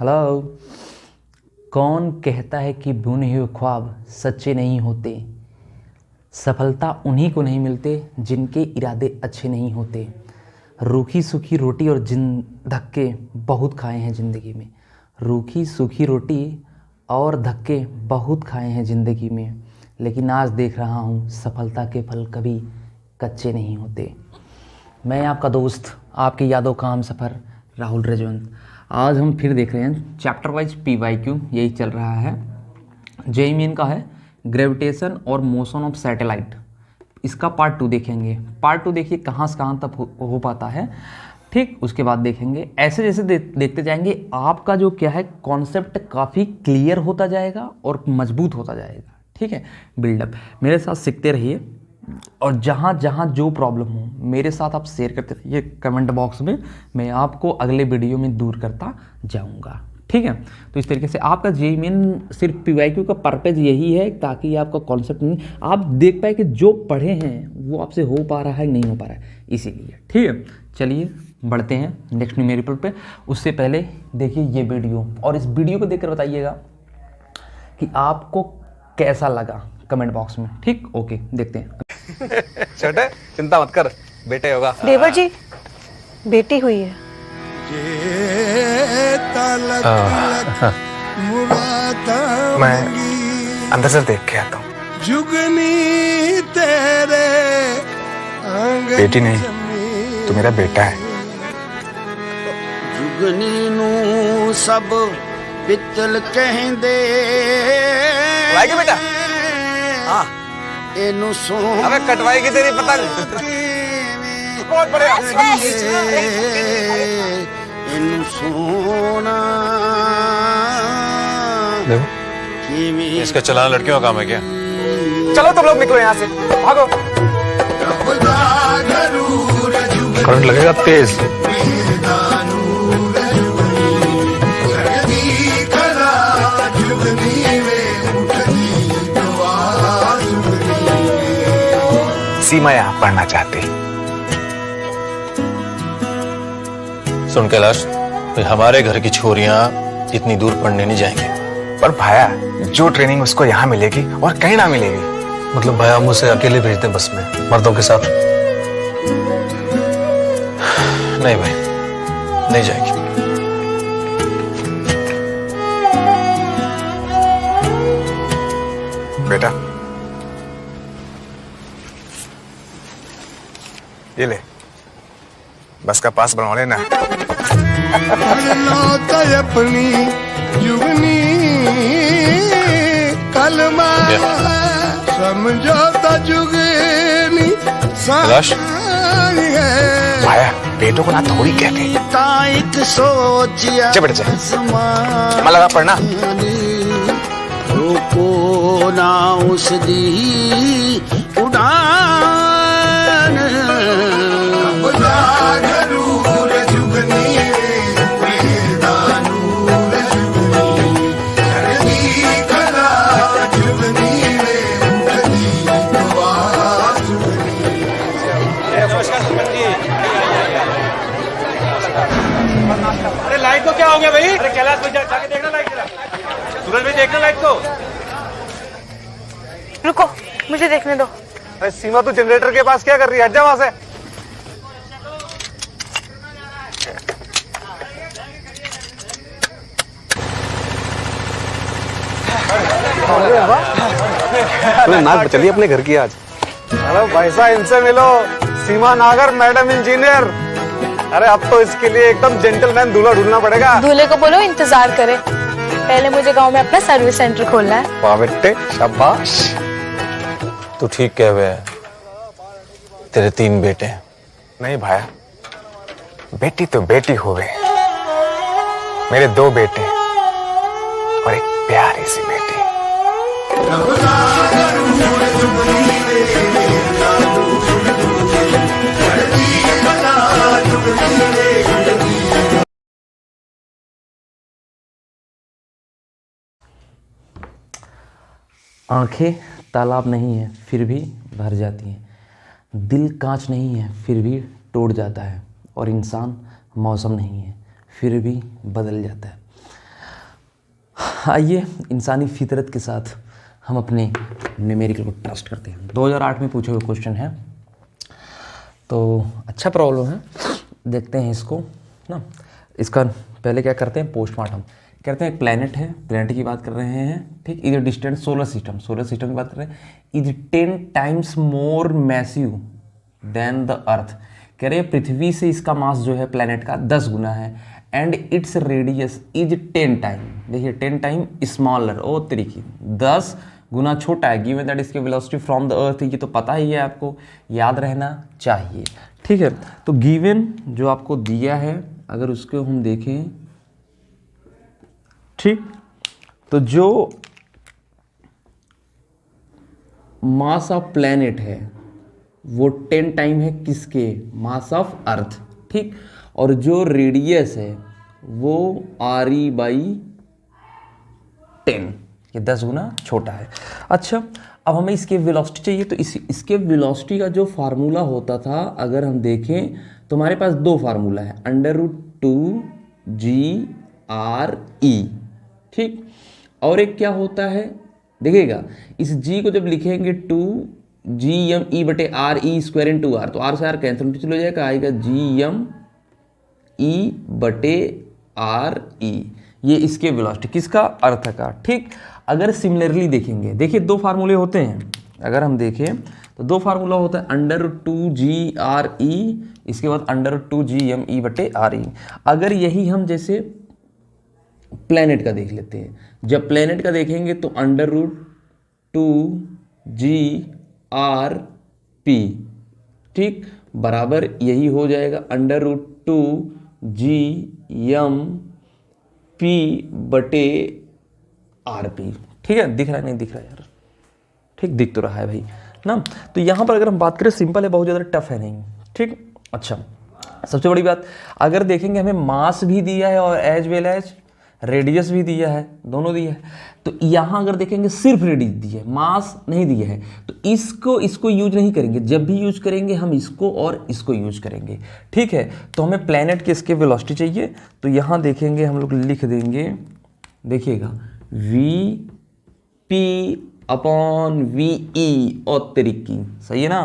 Hello. कौन कहता है कि बुने हुए ख्वाब सच्चे नहीं होते? सफलता उन्हीं को नहीं मिलते जिनके इरादे अच्छे नहीं होते। रूखी सूखी रोटी और धक्के बहुत खाए हैं ज़िंदगी में। रूखी सूखी रोटी और धक्के बहुत खाए हैं ज़िंदगी में, लेकिन आज देख रहा हूँ सफलता के फल कभी कच्चे नहीं होते। मैं आपका दोस्त, आपकी यादों का हम सफ़र, राहुल रजवंत। आज हम फिर देख रहे हैं चैप्टर वाइज PYQ, यही चल रहा है। जेईई मेन का है ग्रेविटेशन और मोशन ऑफ सैटेलाइट। इसका पार्ट 2 देखेंगे। पार्ट 2 देखिए कहाँ से कहाँ तक हो पाता है, ठीक। उसके बाद देखेंगे ऐसे जैसे देखते जाएंगे आपका जो क्या है कॉन्सेप्ट काफ़ी क्लियर होता जाएगा और मजबूत होता जाएगा, ठीक है। बिल्डअप मेरे साथ सीखते रहिए और जहाँ जहाँ जो प्रॉब्लम हो मेरे साथ आप शेयर करते रहिए कमेंट बॉक्स में। मैं आपको अगले वीडियो में दूर करता जाऊँगा, ठीक है। तो इस तरीके से आपका जेईई मेन सिर्फ PYQ का पर्पज़ यही है ताकि आपका कॉन्सेप्ट नहीं आप देख पाए कि जो पढ़े हैं वो आपसे हो पा रहा है नहीं हो पा रहा है, इसीलिए, ठीक है। चलिए बढ़ते हैं नेक्स्ट न्यूमेरिकल पे। उससे पहले देखिए ये वीडियो, और इस वीडियो को देखकर बताइएगा कि आपको कैसा लगा कमेंट बॉक्स में, ठीक। ओके, देखते हैं। छोटे चिंता मत कर, बेटे होगा। देवर जी, बेटी हुई है। मैं अंदर से देख के आता हूँ। बेटी नहीं, तू मेरा बेटा है। जुगनी नू सब पित्तल कहंदे। लाएगी बेटा? हाँ। एनू सो अबे कटवाएगी तेरी पतंग। बहुत बढ़िया। एनू सोना देखो, इसका चलाना लड़कियों का काम है क्या? चलो तुम लोग निकलो यहाँ से, भागो। करंट लगेगा तेज। सीमा यहाँ पढ़ना चाहती। सुन कैलाश, हमारे घर की छोरियां इतनी दूर पढ़ने नहीं जाएंगी। पर भाया, जो ट्रेनिंग उसको यहाँ मिलेगी और कहीं ना मिलेगी। मतलब भाया हम उसे अकेले भेज दें बस में मर्दों के साथ? नहीं भाई, नहीं जाएगी। बेटा ये ले, बस का पास बनवा लेना। अपनी जुगनी कलमा समझौता जुगनी कैलाश, भाया बेटों को ना थोड़ी कहते। ताइक सोचिया जा बेटा, जा लगा पढ़ना। रोको ना उस दी उड़ान। अरे लाइट को क्या हो गया भाई? अरे कैलाश भाई जाके देखना लाइट जरा। सूरज भाई देखना लाइट को। रुको, मुझे देखने दो। अरे सीमा, तू जनरेटर के पास क्या कर रही है? हट जा वहां से। तुम्हें नाक बचली अपने घर की आज। अरे भाई साहब, इनसे मिलो, सीमा नागर मैडम इंजीनियर। अरे अब तो इसके लिए एकदम जेंटलमैन दूल्हा ढूंढना पड़ेगा। दूल्हे को बोलो इंतजार करे, पहले मुझे गांव में अपना सर्विस सेंटर खोलना है। वाह बेटे, शाबाश। तू ठीक कह हुए है, तेरे 3 बेटे हैं। नहीं भाया, बेटी तो बेटी हो गए, मेरे 2 बेटे और एक प्यारी सी बेटी। आँखें तालाब नहीं है फिर भी भर जाती हैं, दिल कांच नहीं है फिर भी टूट जाता है, और इंसान मौसम नहीं है फिर भी बदल जाता है। आइए इंसानी फितरत के साथ हम अपने न्यूमेरिकल को ट्रस्ट करते हैं। 2008 में पूछे हुए क्वेश्चन है, तो अच्छा प्रॉब्लम है, देखते हैं इसको ना। इसका पहले क्या करते हैं, पोस्टमार्टम कहते हैं। एक प्लैनेट है, प्लैनेट की बात कर रहे हैं, ठीक। इज डिस्टेंट सोलर सिस्टम की बात कर रहे हैं। Is 10 times more massive than the earth. कह रहे हैं पृथ्वी से इसका मास जो है प्लैनेट का 10 गुना है। And its radius is 10 time, देखिए 10 टाइम स्मॉलर, ओ तरीके 10 गुना छोटा है। गिवन दैट इसके वेलोसिटी फ्रॉम द अर्थ, ये तो पता ही है, आपको याद रहना चाहिए, ठीक है। तो गिवन जो आपको दिया है, अगर उसको हम देखें, ठीक, तो जो मास ऑफ प्लैनेट है वो 10 टाइम है किसके, मास ऑफ अर्थ, ठीक। और जो रेडियस है वो RE/10, ये 10 गुना छोटा है। अच्छा, अब हमें इसके वेलोसिटी चाहिए, तो इसके वेलोसिटी का जो फार्मूला होता था, अगर हम देखें तो हमारे पास दो फार्मूला है, √2GRE, ठीक। और एक क्या होता है, देखिएगा इस G को जब लिखेंगे 2GME/RE² तो R से R कैंसिल चलो जाएगा, आएगा GME/RE। ये इसके वेलोसिटी किसका, अर्थ का, ठीक। अगर सिमिलरली देखेंगे, देखिए दो फार्मूले होते हैं, अगर हम देखें तो दो फार्मूला होता है, √2GRE, इसके बाद √2GME/RE। अगर यही हम जैसे प्लैनेट का देख लेते हैं, जब प्लैनेट का देखेंगे तो √2GRP, ठीक, बराबर यही हो जाएगा √2GMP/RP, ठीक है। दिख रहा है, नहीं दिख रहा यार, ठीक, दिख तो रहा है भाई ना। तो यहाँ पर अगर हम बात करें, सिंपल है, बहुत ज़्यादा टफ है नहीं, ठीक। अच्छा, सबसे बड़ी बात, अगर देखेंगे हमें मास भी दिया है और एज वेल एज रेडियस भी दिया है, दोनों दिया है। तो यहाँ अगर देखेंगे सिर्फ रेडियस दी है, मास नहीं दिया है, तो इसको यूज नहीं करेंगे। जब भी यूज करेंगे हम इसको और इसको यूज करेंगे, ठीक है। तो हमें प्लैनेट के इसके वेलोसिटी चाहिए, तो यहाँ देखेंगे हम लोग लिख देंगे, देखिएगा VP/VE और तरीकी, सही है ना।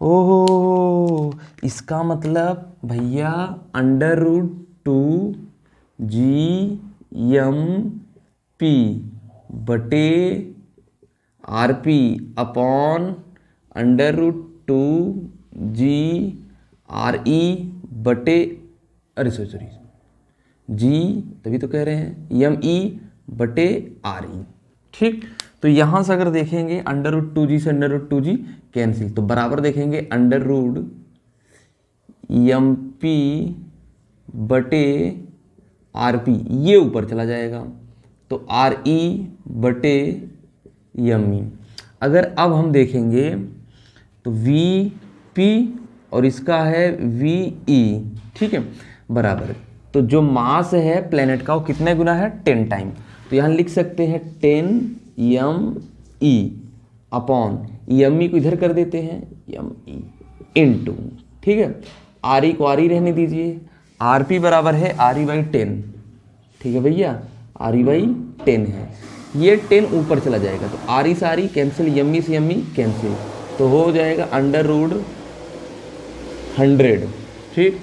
ओहो, इसका मतलब भैया √2GMP/√2GRE अरे सॉरी जी, तभी तो कह रहे हैं ME/RE, ठीक। तो यहाँ से अगर देखेंगे √2G से √2G कैंसिल, तो बराबर देखेंगे √MP/RP, ये ऊपर चला जाएगा, तो RE/ME। अगर अब हम देखेंगे तो VP और इसका है VE, ठीक है, बराबर। तो जो मास है प्लैनेट का वो कितने गुना है, 10 टाइम। तो यहाँ लिख सकते हैं 10ME/ME को इधर कर देते हैं ME इंटू, ठीक है, RE को RE रहने दीजिए, RP बराबर है RE/10, ठीक है भैया, RE/10 है। ये 10 ऊपर चला जाएगा, तो RE से RE कैंसिल, ME से ME कैंसिल, तो हो जाएगा √100, ठीक।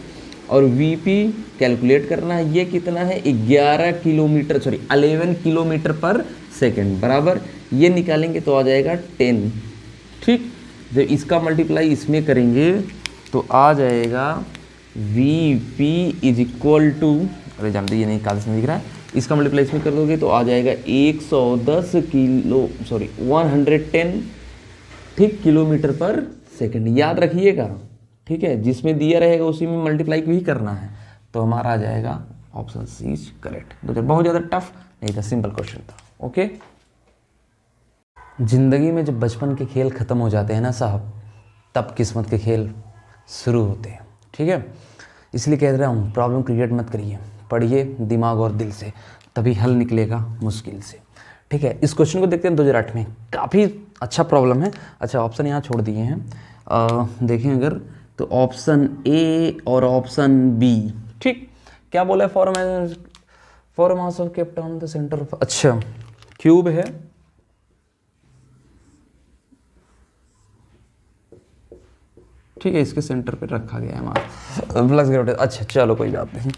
और VP कैलकुलेट करना है, ये कितना है, 11 किलोमीटर/सेकंड, बराबर ये निकालेंगे तो आ जाएगा 10, ठीक। जब इसका मल्टीप्लाई इसमें करेंगे तो आ जाएगा VP = अरे जानते ये नहीं कागज में दिख रहा है, इसका मल्टीप्लाई इसमें कर दोगे तो आ जाएगा 110, ठीक, किलोमीटर/सेकंड। याद रखिएगा, ठीक है, जिसमें दिया रहेगा उसी में मल्टीप्लाई भी करना है, तो हमारा आ जाएगा ऑप्शन सी इज करेक्ट। तो बहुत ज़्यादा टफ नहीं था, सिंपल क्वेश्चन था, ओके। ज़िंदगी में जब बचपन के खेल ख़त्म हो जाते हैं ना साहब, तब किस्मत के खेल शुरू होते हैं, ठीक है। इसलिए कह रहा हूँ, प्रॉब्लम क्रिएट मत करिए, पढ़िए दिमाग और दिल से, तभी हल निकलेगा मुश्किल से, ठीक है। इस क्वेश्चन को देखते हैं 2008 में, काफ़ी अच्छा प्रॉब्लम है। अच्छा, ऑप्शन यहाँ छोड़ दिए हैं, देखें अगर तो ऑप्शन ए और ऑप्शन बी, ठीक। क्या बोला है, 4 mass of kept on the centre of, अच्छा क्यूब है, ठीक है, इसके सेंटर पे रखा गया है मास प्लस ग्रेविटी। अच्छा चलो कोई बात नहीं,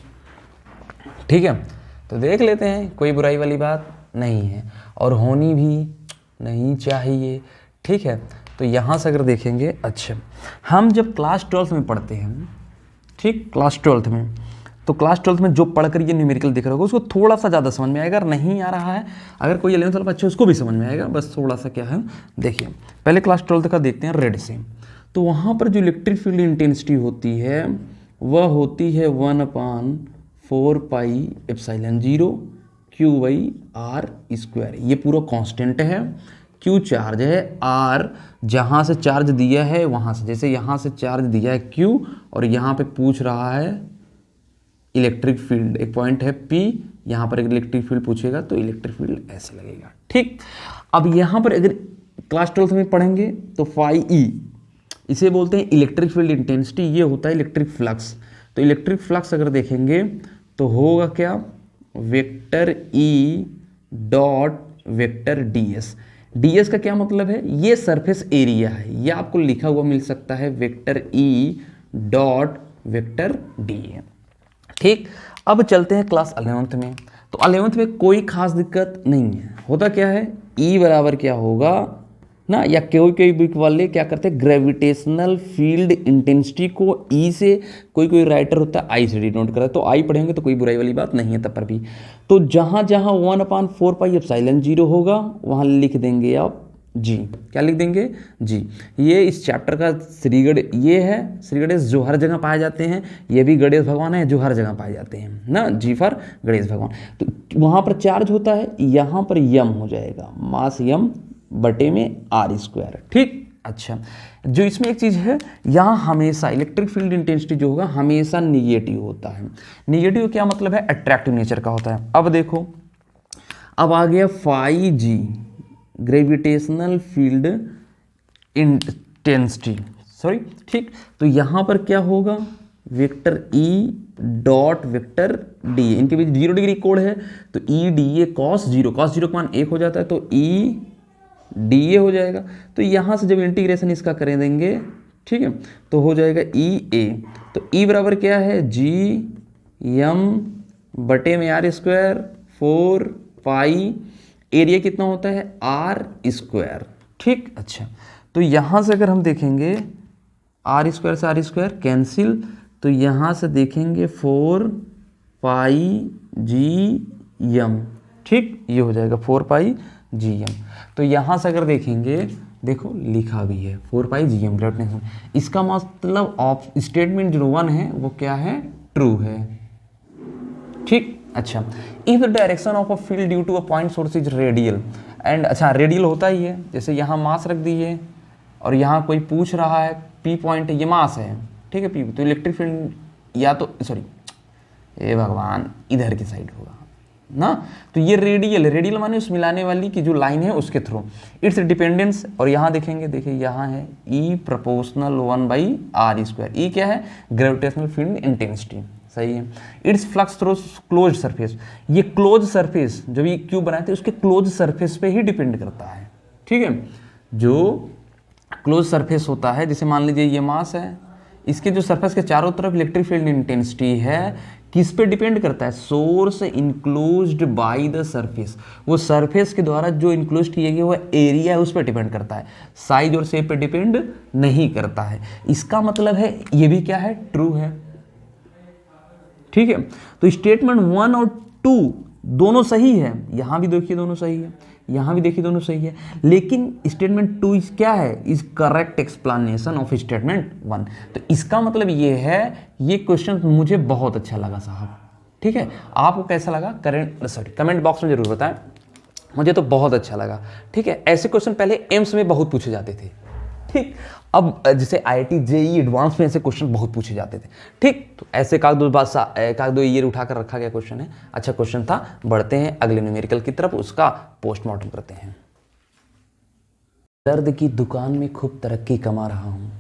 ठीक है, तो देख लेते हैं, कोई बुराई वाली बात नहीं है और होनी भी नहीं चाहिए, ठीक है। तो यहाँ से अगर देखेंगे, अच्छा हम जब क्लास 12th में पढ़ते हैं, ठीक, क्लास 12th में, तो क्लास 12th में जो पढ़कर ये न्यूमेरिकल दिख रहा होगा उसको थोड़ा सा ज़्यादा समझ में आएगा, अगर नहीं आ रहा है, अगर कोई 11th वाला बच्चा उसको भी समझ में आएगा, बस थोड़ा सा क्या है, देखिए पहले क्लास 12th का देखते हैं रेड से। तो वहाँ पर जो इलेक्ट्रिक फील्ड इंटेंसिटी होती है वह होती है 1/4 पाई एप्सिलॉन 0 Q/r²। ये पूरा कांस्टेंट है, Q चार्ज है, R जहाँ से चार्ज दिया है वहाँ से, जैसे यहाँ से चार्ज दिया है Q और यहाँ पे पूछ रहा है इलेक्ट्रिक फील्ड, एक पॉइंट है P, यहाँ पर इलेक्ट्रिक फील्ड पूछेगा तो इलेक्ट्रिक फील्ड ऐसे लगेगा, ठीक। अब यहाँ पर अगर क्लास 12th में पढ़ेंगे तो फाई E, इसे बोलते हैं इलेक्ट्रिक फील्ड इंटेंसिटी, ये होता है इलेक्ट्रिक फ्लक्स। तो इलेक्ट्रिक फ्लक्स अगर देखेंगे तो होगा क्या, vector E dot vector DS। DS का क्या मतलब है, ये सरफेस एरिया है, ये आपको लिखा हुआ मिल सकता है vector E dot vector DA, ठीक। अब चलते हैं क्लास 11th में। तो 11th में कोई खास दिक्कत नहीं है, होता क्या है, E बराबर क्या होगा ना, या कोई बुक वाले क्या करते हैं, ग्रेविटेशनल फील्ड इंटेंसिटी को ई से, कोई राइटर होता है आई से डिनोट करता है, तो आई पढ़ेंगे तो कोई बुराई वाली बात नहीं है तब पर भी। तो जहाँ जहाँ 1/4 पाई एप्सिलॉन 0 होगा वहाँ लिख देंगे आप जी, क्या लिख देंगे जी। ये इस चैप्टर का श्री ये है, श्री गणेश जो हर जगह पाए जाते हैं, ये भी गणेश भगवान है जो हर जगह पाए जाते हैं ना, जी फॉर गणेश भगवान। तो वहाँ पर चार्ज होता है, यहाँ पर यम हो जाएगा, मास यम बटे में R², ठीक। अच्छा, जो इसमें एक चीज़ है, यहाँ हमेशा इलेक्ट्रिक फील्ड इंटेंसिटी जो होगा हमेशा निगेटिव होता है। निगेटिव क्या मतलब है, अट्रैक्टिव नेचर का होता है। अब देखो, अब आ गया phi G, gravitational field intensity, sorry, ठीक। तो यहाँ पर क्या होगा, vector E dot vector DA, इनके बीच 0 डिग्री कोण है, तो EDA cos 0 का मान 1 हो जाता है, तो EDA हो जाएगा। तो यहाँ से जब इंटीग्रेशन इसका कर देंगे, ठीक है, तो हो जाएगा EA। तो E बराबर क्या है, GM बटे में R², 4 पाई, एरिया कितना होता है R², ठीक। अच्छा, तो यहाँ से अगर हम देखेंगे R² से R² कैंसिल, तो यहाँ से देखेंगे 4 पाई GM, ठीक, ये हो जाएगा 4 पाई GM। तो यहाँ से अगर देखेंगे, देखो लिखा भी है 4 पाई GM ग्रेविटेशन, इसका मतलब ऑफ स्टेटमेंट जो 1 है वो क्या है, ट्रू है, ठीक। अच्छा, if the direction of a field due to a point source is radial and, अच्छा रेडियल होता ही है, जैसे यहाँ मास रख दिए और यहाँ कोई पूछ रहा है P पॉइंट है, ये मास है, ठीक है, P, तो इलेक्ट्रिक फील्ड या तो सॉरी ए भगवान इधर की साइड होगा ना, तो ये रेडियल है, रेडियल माने उस मिलाने वाली की जो लाइन है उसके थ्रू, इट्स डिपेंडेंस। और यहाँ देखेंगे, देखिए यहाँ है E प्रोपोर्शनल 1/R², E क्या है, ग्रेविटेशनल फील्ड इंटेंसिटी, सही है। It's flux through close surface, ये क्लोज सरफेस जो भी क्यूब बनाए थे उसके क्लोज सरफेस पे ही डिपेंड करता है, ठीक है। जो क्लोज सरफेस होता है, जैसे मान लीजिए ये मास है, इसके जो सरफेस के चारों तरफ इलेक्ट्रिक फील्ड इंटेंसिटी है, किस पे डिपेंड करता है, source enclosed by the surface, वो सरफेस के द्वारा जो इनक्लोज किए गए वो एरिया है उस पर डिपेंड करता है, साइज और शेप पे डिपेंड नहीं करता है। इसका मतलब है ये भी क्या है, ट्रू है, ठीक है। तो स्टेटमेंट 1 और 2 दोनों सही है, यहाँ भी देखिए दोनों सही है, यहाँ भी देखिए दोनों सही है, लेकिन स्टेटमेंट 2 क्या है, is correct explanation of statement 1। तो इसका मतलब ये है, ये क्वेश्चन मुझे बहुत अच्छा लगा साहब, ठीक है। आपको कैसा लगा कमेंट बॉक्स में जरूर बताएं, मुझे तो बहुत अच्छा लगा, ठीक है। ऐसे क्वेश्चन पहले एम्स में बहुत पूछे जाते थे, ठीक। अब जैसे IIT JEE एडवांस में ऐसे क्वेश्चन बहुत पूछे जाते थे, ठीक। तो ऐसे एक दो ईयर उठाकर रखा गया क्वेश्चन है, अच्छा क्वेश्चन था। बढ़ते हैं अगले न्यूमेरिकल की तरफ, उसका पोस्टमार्टम करते हैं। दर्द की दुकान में खूब तरक्की कमा रहा हूँ,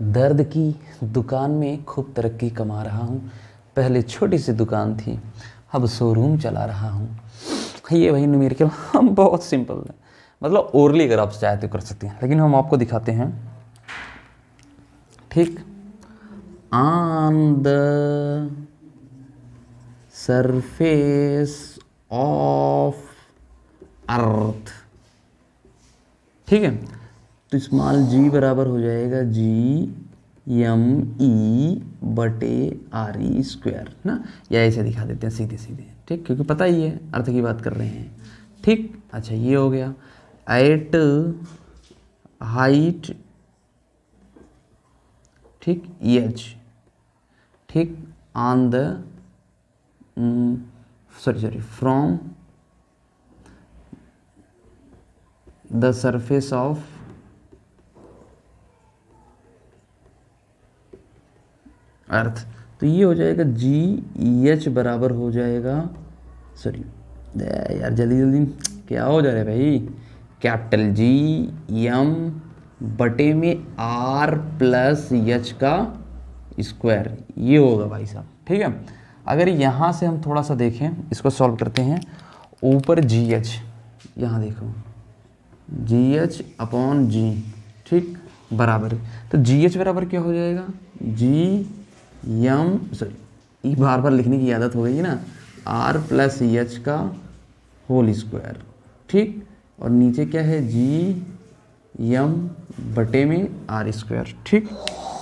दर्द की दुकान में खूब तरक्की कमा रहा हूँ। पहले छोटी सी दुकान थी, अब शोरूम चला रहा हूँ। ये वही न्यूमेरिकल हम बहुत सिंपल है, मतलब ओरली अगर आप चाहे तो कर सकते हैं, लेकिन हम आपको दिखाते हैं। ठीक, ऑन द सरफेस ऑफ अर्थ, ठीक है। तो स्मॉल जी बराबर हो जाएगा GME/RE² ना, या ऐसे दिखा देते हैं सीधे सीधे, ठीक, क्योंकि पता ही है अर्थ की बात कर रहे हैं। ठीक, अच्छा ये हो गया। एट हाइट, ठीक, H, ठीक, on the from the surface of अर्थ। तो ये हो जाएगा GH बराबर हो जाएगा, सॉरी यार जल्दी जल्दी क्या हो जा रहा है भाई, कैपिटल GM बटे में R+H का स्क्वायर, ये होगा भाई साहब, ठीक है। अगर यहाँ से हम थोड़ा सा देखें, इसको सॉल्व करते हैं। ऊपर GH, यहाँ देखो GH/G, ठीक, बराबर, तो GH बराबर क्या हो जाएगा, ये बार बार लिखने की आदत हो गई है ना, R+H का होल स्क्वायर, ठीक, और नीचे क्या है GM बटे में R², ठीक,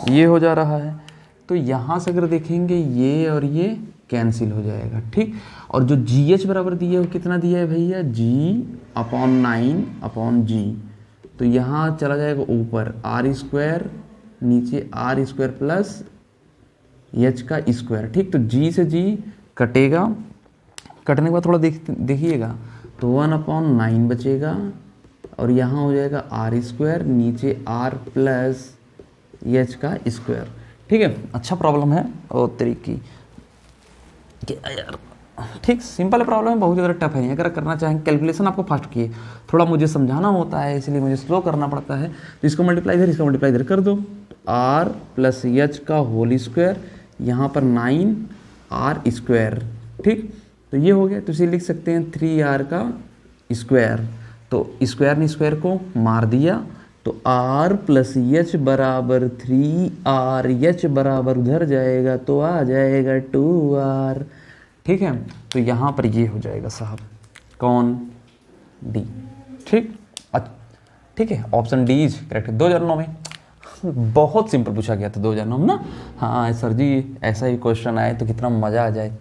ये हो जा रहा है। तो यहाँ से अगर देखेंगे ये और ये कैंसिल हो जाएगा, ठीक, और जो GH बराबर दिया है वो कितना दिया है भैया, G/9/G, तो यहाँ चला जाएगा ऊपर R², नीचे R² प्लस H का स्क्वायर, ठीक। तो G से G कटेगा, कटने के बाद थोड़ा देखिएगा, तो 1/9 बचेगा, और यहाँ हो जाएगा R², नीचे R+H का स्क्वायर, ठीक है। अच्छा प्रॉब्लम है और तरीके क्या यार, ठीक, सिंपल प्रॉब्लम है, बहुत ज़्यादा टफ है। अगर करना चाहें कैलकुलेशन आपको फास्ट किए, थोड़ा मुझे समझाना होता है इसलिए मुझे स्लो करना पड़ता है। तो इसको मल्टीप्लाई इधर, इसका मल्टीप्लाई इधर कर दो, R+H का होल स्क्वायर, यहाँ पर 9R², ठीक, तो ये हो गया। तो इसे लिख सकते हैं 3R का स्क्वायर, तो स्क्वायर ने स्क्वायर को मार दिया, तो R+H बराबर 3R, H बराबर उधर जाएगा तो आ जाएगा 2R, ठीक है। तो यहाँ पर ये हो जाएगा साहब कौन, डी, ठीक, ठीक है, ऑप्शन डी इज करेक्ट। 2009 में बहुत सिंपल पूछा गया था 2009 में ना, हाँ सर जी ऐसा ही क्वेश्चन आए तो कितना मज़ा आ जाए।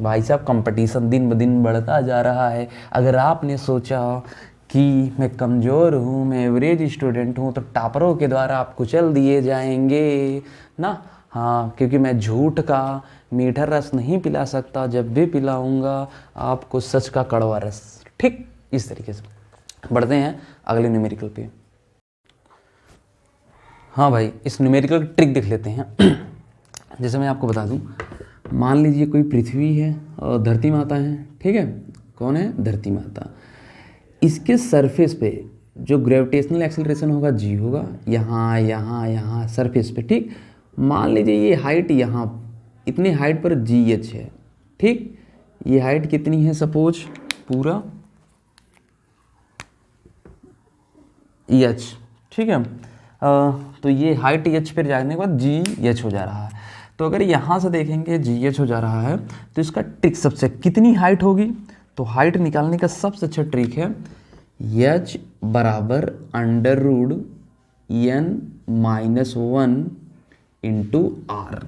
भाई साहब कंपटीशन दिन ब दिन बढ़ता जा रहा है। अगर आपने सोचा कि मैं कमज़ोर हूँ, मैं एवरेज स्टूडेंट हूँ, तो टॉपरों के द्वारा आप कुचल दिए जाएंगे ना, हाँ, क्योंकि मैं झूठ का मीठा रस नहीं पिला सकता, जब भी पिलाऊंगा आपको सच का कड़वा रस, ठीक। इस तरीके से बढ़ते हैं अगले न्यूमेरिकल पे। हाँ भाई, इस न्यूमेरिकल की ट्रिक देख लेते हैं। जैसे मैं आपको बता दूं, मान लीजिए कोई पृथ्वी है और धरती माता है, ठीक है, कौन है, धरती माता। इसके सरफेस पे जो ग्रेविटेशनल एक्सेलरेशन होगा G होगा, यहाँ यहाँ यहाँ सरफेस पे, ठीक। मान लीजिए ये हाइट, यहाँ इतने हाइट पर GH है, ठीक, ये हाइट कितनी है, सपोज पूरा H, ठीक है। तो ये हाइट H पर जाने के बाद GH हो जा रहा है। तो अगर यहाँ से देखेंगे GH हो जा रहा है, तो इसका ट्रिक सबसे, कितनी हाइट होगी, तो हाइट निकालने का सबसे अच्छा ट्रिक है H बराबर √N-1 इंटू R,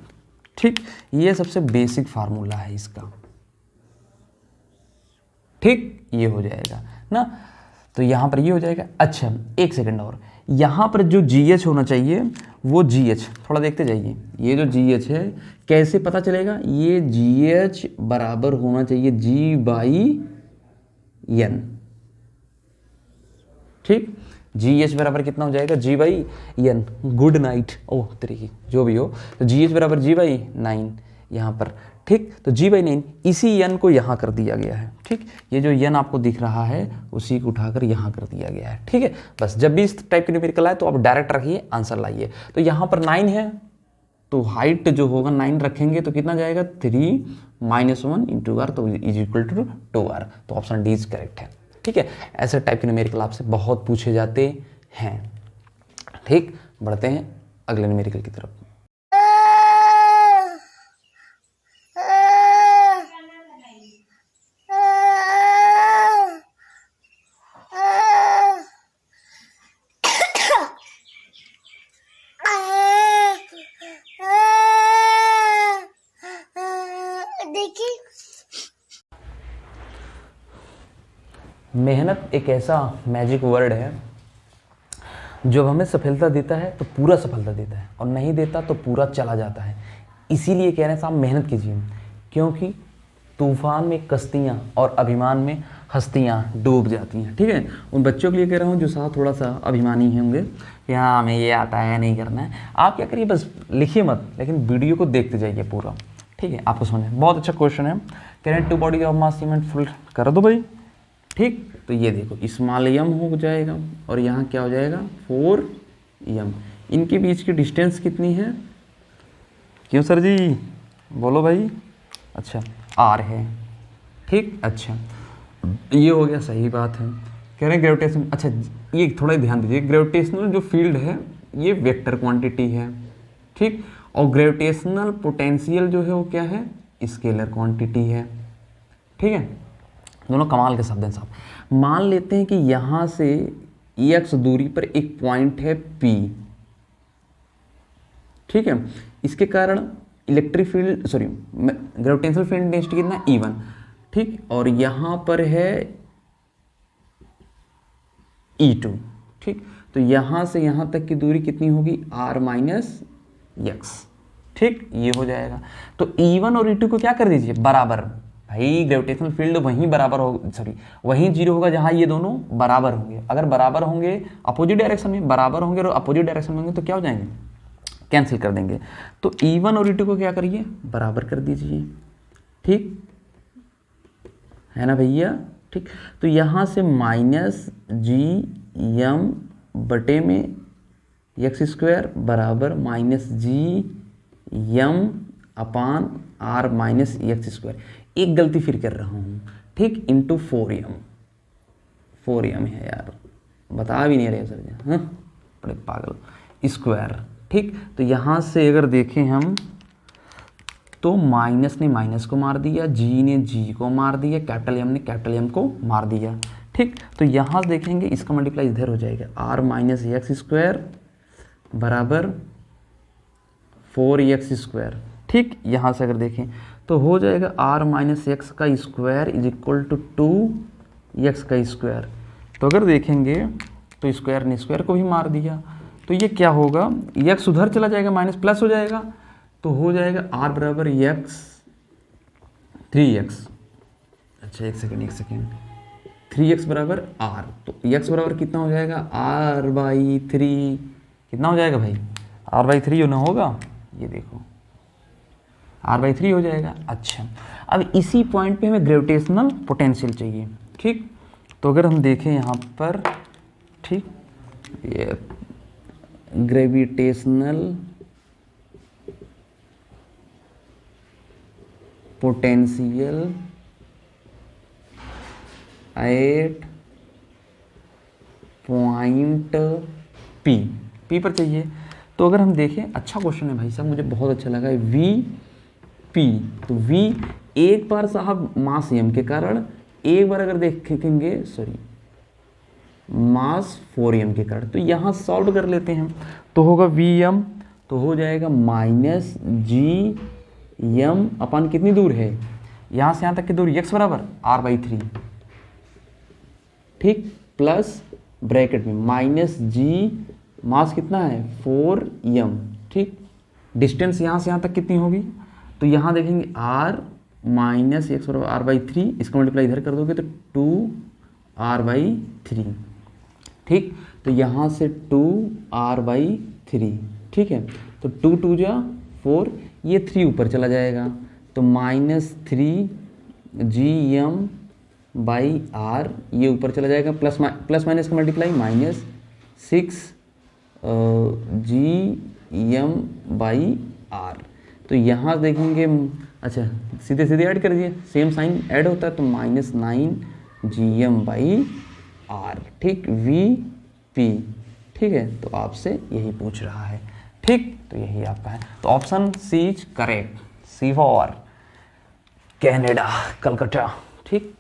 ठीक, ये सबसे बेसिक फार्मूला है इसका, ठीक, ये हो जाएगा ना। तो यहाँ पर ये हो जाएगा। अच्छा एक सेकंड और, यहाँ पर जो GH होना चाहिए वो GH थोड़ा देखते जाइए, ये जो GH है कैसे पता चलेगा, ये GH बराबर होना चाहिए G/N, ठीक। GH बराबर कितना हो जाएगा, G/N, गुड नाइट, ओह तरीके जो भी हो, तो GH बराबर G/9 यहाँ पर, ठीक। तो G/9 इसी N को यहाँ कर दिया गया है, ठीक। ये जो N आपको दिख रहा है उसी को उठाकर यहाँ कर दिया गया है, ठीक है। बस जब भी इस टाइप की न्यूमेरिकल आए तो आप डायरेक्ट रखिए, आंसर लाइए। तो यहाँ पर 9 है, तो हाइट जो होगा 9 रखेंगे तो कितना जाएगा 3 - 1 इंटू आर, तो इज इक्वल टू 2r। तो ऑप्शन डी इज करेक्ट है। ठीक है, ऐसे टाइप के न्यूमेरिकल आपसे बहुत पूछे जाते हैं। ठीक, बढ़ते हैं अगले न्यूमेरिकल की तरफ। मेहनत एक ऐसा मैजिक वर्ड है जो हमें सफलता देता है तो पूरा सफलता देता है, और नहीं देता तो पूरा चला जाता है। इसीलिए कह रहे हैं साहब मेहनत कीजिए, क्योंकि तूफान में कश्तियाँ और अभिमान में हस्तियाँ डूब जाती हैं। ठीक है, उन बच्चों के लिए कह रहा हूँ जो साथ थोड़ा सा अभिमानी होंगे कि हाँ हमें ये आता है नहीं करना है, आप क्या करिए बस लिखिए मत, लेकिन वीडियो को देखते जाइए पूरा। ठीक है, आपको समझ में बहुत अच्छा क्वेश्चन है। कह रहे हैं 2 body of mass cement full कर दो भाई। ठीक, तो ये देखो स्मॉल m हो जाएगा और यहाँ क्या हो जाएगा 4m। इनके बीच की डिस्टेंस कितनी है? क्यों सर जी बोलो भाई? अच्छा r है। ठीक, अच्छा ये हो गया, सही बात है। कह रहे हैं ग्रेविटेशन, अच्छा ये थोड़ा ध्यान दीजिए, ग्रेविटेशनल जो फील्ड है ये वेक्टर क्वांटिटी है। ठीक, और ग्रेविटेशनल पोटेंशियल जो है वो क्या है? स्केलर क्वांटिटी है। ठीक है, दोनों कमाल के शब्द हैं साहब। मान लेते हैं कि यहाँ से x दूरी पर एक पॉइंट है P। ठीक है, इसके कारण electric field gravitational field intensity कितना E1। ठीक, और यहाँ पर है E2। ठीक, तो यहाँ से यहाँ तक की दूरी कितनी होगी? r - x। ठीक, ये हो जाएगा। तो E1 और E2 को क्या कर दीजिए? बराबर। भाई ग्रेविटेशनल फील्ड वहीं बराबर हो, वहीं जीरो होगा जहाँ ये दोनों बराबर होंगे। अगर बराबर होंगे अपोजिट डायरेक्शन में, बराबर होंगे और अपोजिट डायरेक्शन में होंगे तो क्या हो जाएंगे? कैंसिल कर देंगे। तो E1 और E2 को क्या करिए? बराबर कर दीजिए। ठीक है ना भैया? ठीक, तो यहाँ से -gm बटे में x² बराबर -gm अपान r - x²। एक गलती फिर कर रहा हूँ। ठीक, इंटू 4m है यार, बता भी नहीं रहे सर जी। हाँ बड़े पागल। स्क्वायर। ठीक, तो यहाँ से अगर देखें हम तो माइनस ने माइनस को मार दिया, जी ने जी को मार दिया, कैपिटल एम ने कैपिटल एम को मार दिया। ठीक, तो यहाँ से देखेंगे इसका मल्टीप्लाई इधर हो जाएगा, r - x² बराबर 4x²। ठीक, यहाँ से अगर देखें तो हो जाएगा r - x² is equal to 2x²। तो अगर देखेंगे तो स्क्वायर ने स्क्वायर को भी मार दिया, तो ये क्या होगा? x उधर चला जाएगा, माइनस प्लस हो जाएगा, तो हो जाएगा r बराबर x 3x। अच्छा एक सेकेंड 3x बराबर r, तो x बराबर कितना हो जाएगा? r/3 कितना हो जाएगा भाई? r/3 ना होगा, ये देखो r/3 हो जाएगा। अच्छा, अब इसी पॉइंट पे हमें ग्रेविटेशनल पोटेंशियल चाहिए। ठीक, तो अगर हम देखें यहाँ पर, ठीक, ये gravitational potential at point P पर चाहिए। तो अगर हम देखें, अच्छा क्वेश्चन है भाई साहब, मुझे बहुत अच्छा लगा है। VP, तो V एक बार साहब मास m के कारण, एक बार अगर देखेंगे मास 4m के कारण, तो यहाँ सॉल्व कर लेते हैं तो होगा Vm, तो हो जाएगा -gm अपन कितनी दूर है? यहाँ से यहाँ तक की दूरी x बराबर r/3। ठीक, प्लस ब्रैकेट में -g मास कितना है? 4m। ठीक, डिस्टेंस यहाँ से यहाँ तक कितनी होगी? तो यहाँ देखेंगे r - x बराबर r/3, इसका मल्टीप्लाई इधर कर दोगे तो 2r/3। ठीक, तो यहाँ से 2r/3। ठीक है, तो 2 2 जा 4, ये 3 ऊपर चला जाएगा, तो -3gm/r, ये ऊपर चला जाएगा, प्लस माइनस का मल्टीप्लाई -6gm/r आर। तो यहाँ देखेंगे, अच्छा सीधे सीधे ऐड कर दिए, सेम साइन ऐड होता है तो -9 GM/R, ठीक, VP, ठीक है। तो आपसे यही पूछ रहा है, ठीक, तो यही आपका है। तो option C is correct, C for Canada, Calcutta, ठीक।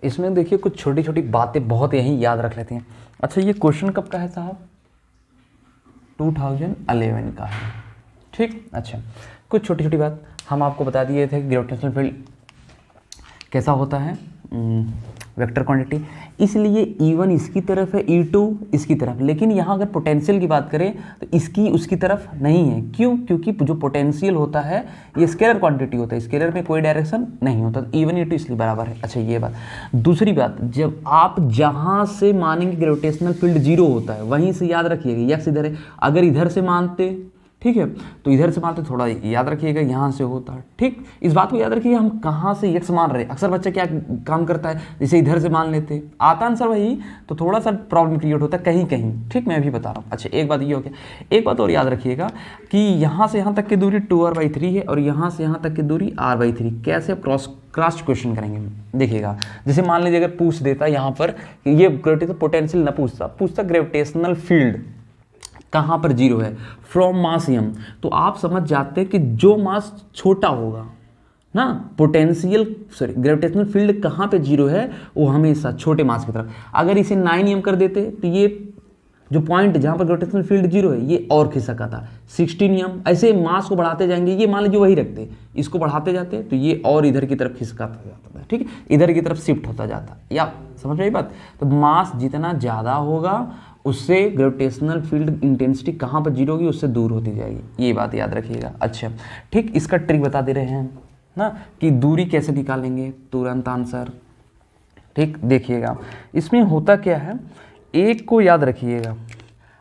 इसमें देखिए कुछ छोटी छोटी बातें बहुत यहीं याद रख लेते हैं। अच्छा ये क्वेश्चन कब का है साहब? 2011 का है, ठीक। अच्छा कुछ छोटी छोटी बात हम आपको बता दिए थे, ग्रेविटेशनल फील्ड कैसा होता है, वेक्टर क्वांटिटी, इसलिए E1 इसकी तरफ है, E2 इसकी तरफ। लेकिन यहाँ अगर पोटेंशियल की बात करें तो इसकी उसकी तरफ नहीं है। क्यों? क्योंकि जो पोटेंशियल होता है ये स्केलर क्वांटिटी होता है, स्केलर में कोई डायरेक्शन नहीं होता, तो E1 E2 इसलिए बराबर है। अच्छा ये बात। दूसरी बात, जब आप जहाँ से मानेंगे ग्रेविटेशनल फील्ड 0 होता है वहीं से याद रखिएगा यक्स इधर है। अगर इधर से मानते, ठीक है, तो इधर से मानते थोड़ा याद रखिएगा यहाँ से होता है, ठीक। इस बात को याद रखिए हम कहाँ से यक्स मान रहे हैं। अक्सर बच्चा क्या काम करता है, जैसे इधर से मान लेते, आता आंसर वही, तो थोड़ा सा प्रॉब्लम क्रिएट होता है कहीं कहीं, ठीक। मैं भी बता रहा हूँ। अच्छा एक बात ये हो गया, एक बात और याद रखिएगा कि यहाँ से यहाँ तक की दूरी 2r/3 है और यहाँ से यहाँ तक की दूरी r/3। कैसे क्रॉस क्वेश्चन करेंगे देखिएगा। जैसे मान लीजिए अगर पूछ देता यहाँ पर कि ये ग्रेविटेशनल पोटेंशियल न पूछता ग्रेविटेशनल फील्ड कहाँ पर 0 है, फ्रॉम मास m, तो आप समझ जाते कि जो मास छोटा होगा ना, पोटेंशियल ग्रेविटेशनल फील्ड कहाँ पे 0 है, वो हमेशा छोटे मास की तरफ। अगर इसे 9m कर देते तो ये जो पॉइंट जहाँ पर ग्रेविटेशनल फील्ड 0 है ये और खिसका था 16m। ऐसे मास को बढ़ाते जाएंगे, ये मान लीजिए वही रखते, इसको बढ़ाते जाते तो ये और इधर की तरफ खिसकाता जाता था, ठीक है, इधर की तरफ शिफ्ट होता जाता। या समझ रही बात? तो मास जितना ज़्यादा होगा उससे ग्रेविटेशनल फील्ड इंटेंसिटी कहाँ पर 0 होगी, उससे दूर होती जाएगी, ये बात याद रखिएगा। अच्छा ठीक, इसका ट्रिक बता दे रहे हैं ना कि दूरी कैसे निकालेंगे, तुरंत आंसर, ठीक। देखिएगा इसमें होता क्या है, एक को याद रखिएगा,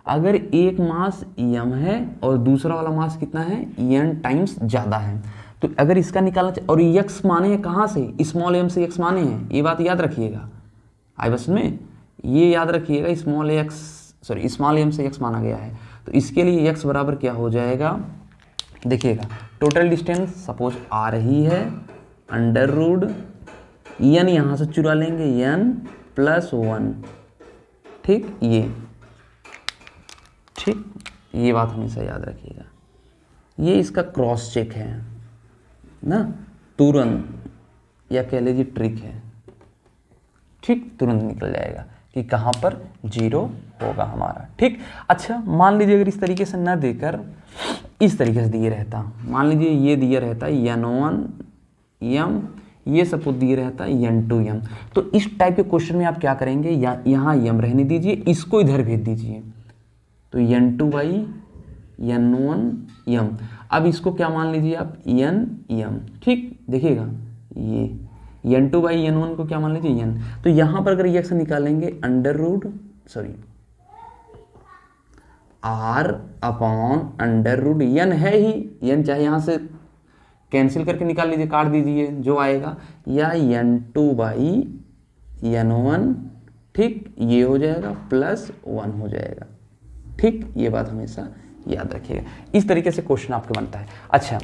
अगर एक मास m है और दूसरा वाला मास कितना है, n टाइम्स ज़्यादा है, तो अगर इसका निकालना चाहिए, और x माने हैं कहाँ से, स्मॉल m से x माने हैं, ये बात याद रखिएगा। आई बस में ये याद रखिएगा, स्मॉल m से x माना गया है, तो इसके लिए x बराबर क्या हो जाएगा, देखिएगा टोटल डिस्टेंस सपोज आ रही है अंडर रूड n, यहाँ से चुरा लेंगे n+1, ठीक, ठीक, ये बात हमेशा याद रखिएगा। ये इसका क्रॉस चेक है ना, तुरंत, या कह लीजिए ट्रिक है, ठीक, तुरंत निकल जाएगा कि कहाँ पर 0 होगा हमारा, ठीक। अच्छा मान लीजिए अगर इस तरीके से ना देकर इस तरीके से दिए रहता, मान लीजिए ये दिया रहता n1m, ये सपोज दिए रहता n2m, तो इस टाइप के क्वेश्चन में आप क्या करेंगे, यहाँ m रहने दीजिए, इसको इधर भेज दीजिए, तो n2/n1m। अब इसको क्या मान लीजिए आप, nm, ठीक। देखिएगा ये n2/n1 को क्या मान लीजिए n, तो यहाँ पर अगर रिएक्शन निकालेंगे अंडर रूट r/√n है ही, n चाहे यहाँ से कैंसिल करके निकाल लीजिए, काट दीजिए जो आएगा, या n2/n1, ठीक, ये हो जाएगा +1 हो जाएगा, ठीक। ये बात हमेशा याद रखिएगा, इस तरीके से क्वेश्चन आपके बनता है। अच्छा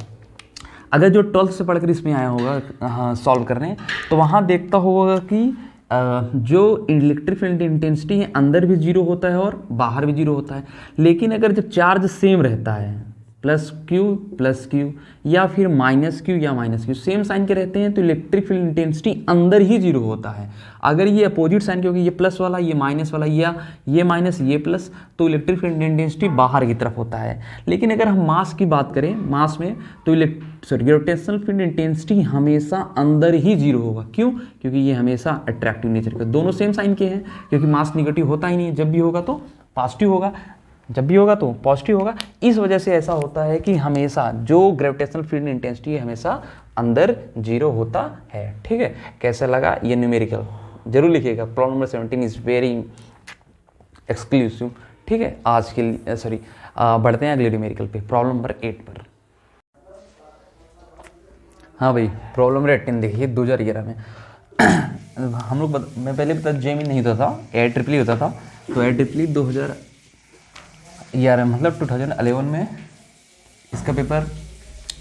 अगर जो 12th से पढ़कर इसमें आया होगा सॉल्व करने, तो वहाँ देखता होगा कि जो इलेक्ट्रिक फील्ड इंटेंसिटी है अंदर भी 0 होता है और बाहर भी 0 होता है, लेकिन अगर जब चार्ज सेम रहता है +q या फिर -q या -q सेम साइन के रहते हैं, तो इलेक्ट्रिक फील्ड इंटेंसिटी अंदर ही 0 होता है। अगर ये अपोजिट साइन के होगी, ये प्लस वाला ये माइनस वाला, या ये माइनस ये प्लस, तो इलेक्ट्रिक फील्ड इंटेंसिटी बाहर की तरफ होता है। लेकिन अगर हम मास की बात करें, मास में तो ग्रेविटेशनल फील्ड इंटेंसिटी हमेशा अंदर ही 0 होगा। क्यों? क्योंकि ये हमेशा अट्रैक्टिव नेचर के, दोनों सेम साइन के हैं, क्योंकि मास निगेटिव होता ही नहीं है, जब भी होगा तो पॉजिटिव होगा, जब भी होगा तो पॉजिटिव होगा। इस वजह से ऐसा होता है कि हमेशा जो ग्रेविटेशनल फील्ड इंटेंसिटी है हमेशा अंदर 0 होता है, ठीक है। कैसा लगा ये न्यूमेरिकल जरूर लिखिएगा। Problem number 17 is very exclusive, ठीक है। आज के लिए बढ़ते हैं अगले न्यूमेरिकल पे, प्रॉब्लम नंबर 8 पर। हाँ भाई, प्रॉब्लम नंबर 18 देखिए 2011 में हम लोग मैं पहले बता जेमी नहीं होता था, AIEEE होता था, तो AIEEE यार मतलब 2011 में इसका पेपर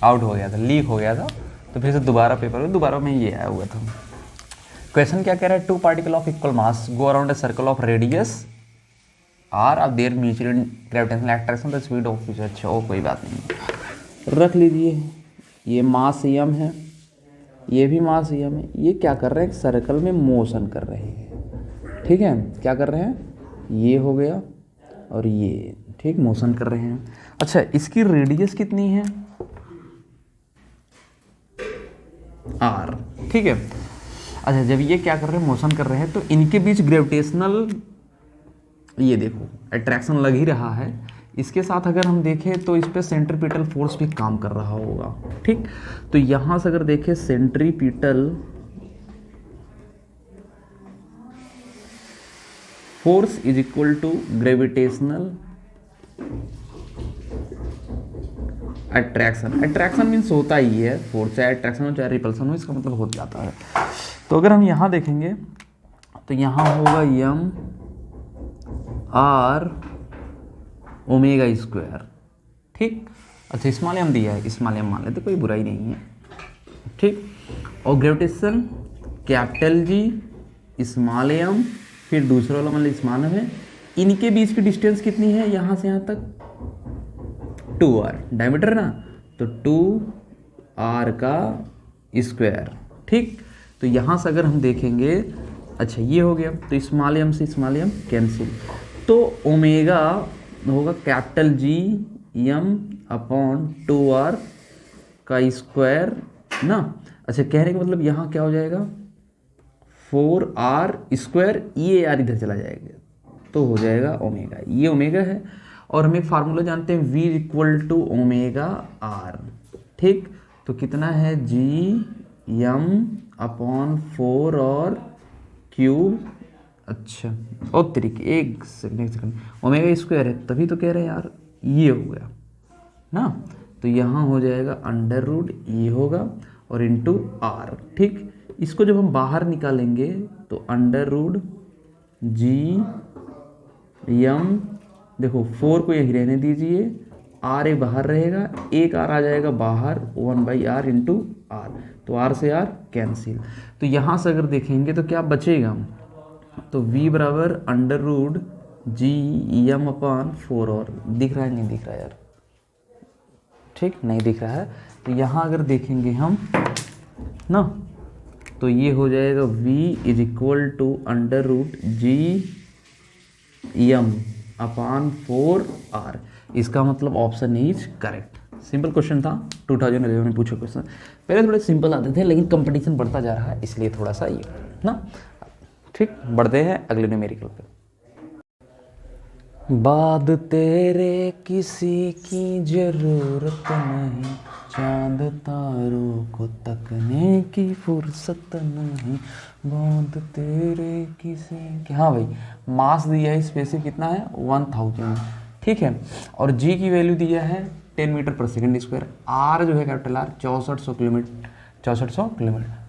आउट हो गया था, लीक हो गया था, तो फिर से दोबारा पेपर हुआ, दोबारा में ये आया हुआ था। क्वेश्चन क्या कह रहा है, 2 particle of equal mass go around a circle of radius R of their mutual gravitational attraction the speed of which. अच्छा ओ कोई बात नहीं, रख लीजिए। ये मास यम है, ये भी मास यम है। ये क्या कर रहे हैं, एक सर्कल में मोशन कर रहे हैं। ठीक है, क्या कर रहे हैं, ये हो गया और ये, ठीक, मोशन कर रहे हैं। अच्छा इसकी रेडियस कितनी है, आर। ठीक है, अच्छा जब ये क्या कर रहे हैं, मोशन कर रहे हैं, तो इनके बीच ग्रेविटेशनल, ये देखो अट्रैक्शन लग ही रहा है। इसके साथ अगर हम देखें तो इस पर सेंट्रीपिटल फोर्स भी काम कर रहा होगा। ठीक, तो यहां से अगर देखें centripetal force is equal to gravitational attraction. Attraction means होता ही है फोर्स, चाहे अट्रैक्शन हो चाहे रिपल्सन हो, इसका मतलब हो जाता है। तो अगर हम यहाँ देखेंगे तो यहाँ होगा यम आर ओमेगा स्क्वायर। ठीक, अच्छा स्मॉल एम दिया है, स्मॉल एम मान लेते, कोई बुराई नहीं है। ठीक, और gravitation capital G small M, फिर दूसरा वाला मतलब स्मॉल एम है। इनके बीच की डिस्टेंस कितनी है, यहाँ से यहाँ तक 2r, डायमीटर ना, तो 2r का स्क्वायर। ठीक, तो यहाँ से अगर हम देखेंगे, अच्छा ये हो गया, तो स्मॉल एम से स्मॉल एम कैंसिल, तो ओमेगा होगा capital G M upon 2r का स्क्वायर ना। अच्छा कहने का मतलब यहाँ क्या हो जाएगा, 4r स्क्वायर, ये आर इधर चला जाएगा तो हो जाएगा ओमेगा। ये ओमेगा है और हम एक फार्मूला जानते हैं v equal to omega R. ठीक, तो कितना है जी एम अपॉन 4 और क्यूब। अच्छा और तरीके, एक सेकंड, ओमेगा स्क्वायर है तभी तो कह रहे हैं यार, ये हो गया ना, तो यहाँ हो जाएगा अंडर रूट, ये होगा और इंटू आर। ठीक, इसको जब हम बाहर निकालेंगे तो अंडर रूट जी एम, देखो 4 को यही रहने दीजिए, आर एक बाहर रहेगा, एक आर आ जाएगा बाहर, 1/r इंटू आर, तो आर से आर कैंसिल। तो यहाँ से अगर देखेंगे तो क्या बचेगा, तो v बराबर under root G M upon 4, और दिख रहा है नहीं दिख रहा यार, ठीक नहीं दिख रहा है। तो यहाँ अगर देखेंगे हम ना, तो ये हो जाएगा v is equal to under root G M upon 4r। इसका मतलब option is correct. Simple question था, 2011 में पूछे क्वेश्चन। पहले थोड़े सिंपल आते थे लेकिन कंपटीशन बढ़ता जा रहा है, इसलिए थोड़ा सा ये ना। ठीक, बढ़ते हैं अगले न्यूमेरिकल पे। बाद तेरे किसी की जरूरत नहीं, चांद तारों को तकने की फुर्सत नहीं, बाद तेरे किसी की। हाँ भाई, मास दिया है स्पेसिफिक कितना है, 1000। ठीक है, और जी की वैल्यू दिया है 10 मीटर पर सेकंड स्क्वायर, आर जो है कैपिटल आर 6400 किलोमीटर।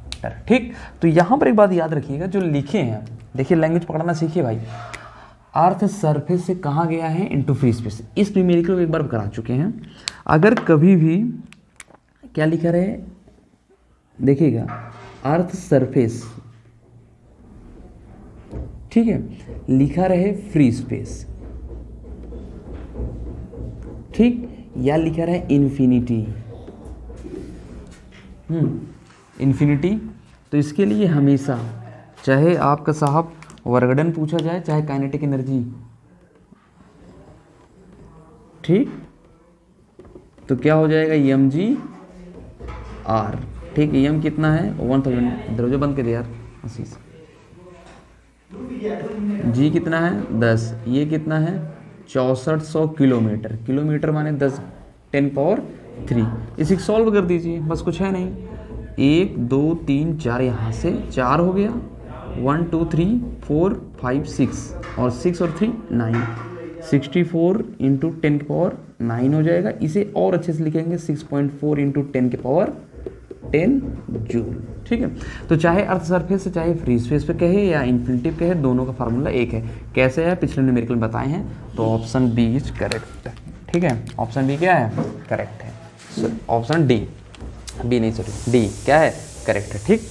ठीक, तो यहाँ पर एक बात याद रखिएगा, जो लिखे हैं देखिए, लैंग्वेज पकड़ना सीखिए भाई। अर्थ सरफेस से कहाँ गया है, इनटू फ्री स्पेस। इस न्यूमेरिकल को एक बार करा चुके हैं। अगर कभी भी क्या लिखा रहे, देखिएगा, अर्थ सरफेस, ठीक है, लिखा रहे फ्री स्पेस, ठीक, या लिखा रहे इन्फिनिटी, इन्फिनिटी, तो इसके लिए हमेशा चाहे आपका साहब वर्गडन पूछा जाए चाहे काइनेटिक एनर्जी, ठीक, तो क्या हो जाएगा एम जी आर। ठीक, एम कितना है 1000, दरवाजा बंद कर दे यार आशीष। जी कितना है 10, ये कितना है 6400 किलोमीटर, किलोमीटर माने 10 पावर 3। इसे सॉल्व कर दीजिए, बस कुछ है नहीं, 1 2 3 4, यहाँ से 4 हो गया, 1 2 3 4 5 6, और 6 और 3 9, 64 इंटू 10 की पावर 9 हो जाएगा। इसे और अच्छे से लिखेंगे 6.4 इंटू 10 की पावर 10 जूल। ठीक है, तो चाहे अर्थ सरफेस से चाहे फ्री स्पेस पे कहे या इन्फिनिटिव कहे, दोनों का फार्मूला एक है। कैसे है, पिछले न्यूमेरिकल बताए हैं, तो ऑप्शन बी इज करेक्ट। ठीक है, ऑप्शन बी क्या है, करेक्ट है। ऑप्शन डी, बी नहीं सॉरी डी क्या है, करेक्ट है। ठीक,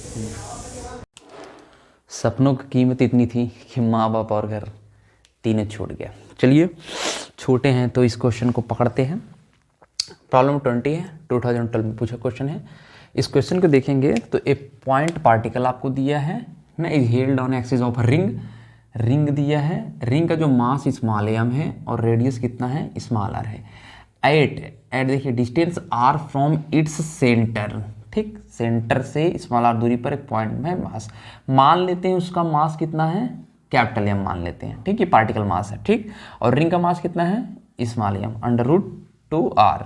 सपनों की कीमत इतनी थी कि माँ बाप और घर तीनों छोड़ गया। चलिए छोटे हैं तो इस क्वेश्चन को पकड़ते हैं। प्रॉब्लम 20 है, 2012 में पूछा क्वेश्चन है। इस क्वेश्चन को देखेंगे तो एक पॉइंट पार्टिकल आपको दिया है ना, is held on axis of ring, ring दिया है, रिंग का जो मास स्मॉल एम है और रेडियस कितना है, स्मॉल आर है। एट देखिए distance R from its centre, ठीक, सेंटर से स्मॉल आर दूरी पर एक पॉइंट में मास मान लेते हैं, उसका मास कितना है, कैपिटल एम मान लेते हैं। ठीक, ये पार्टिकल मास है। ठीक, और रिंग का मास कितना है, स्मॉल एम √2r।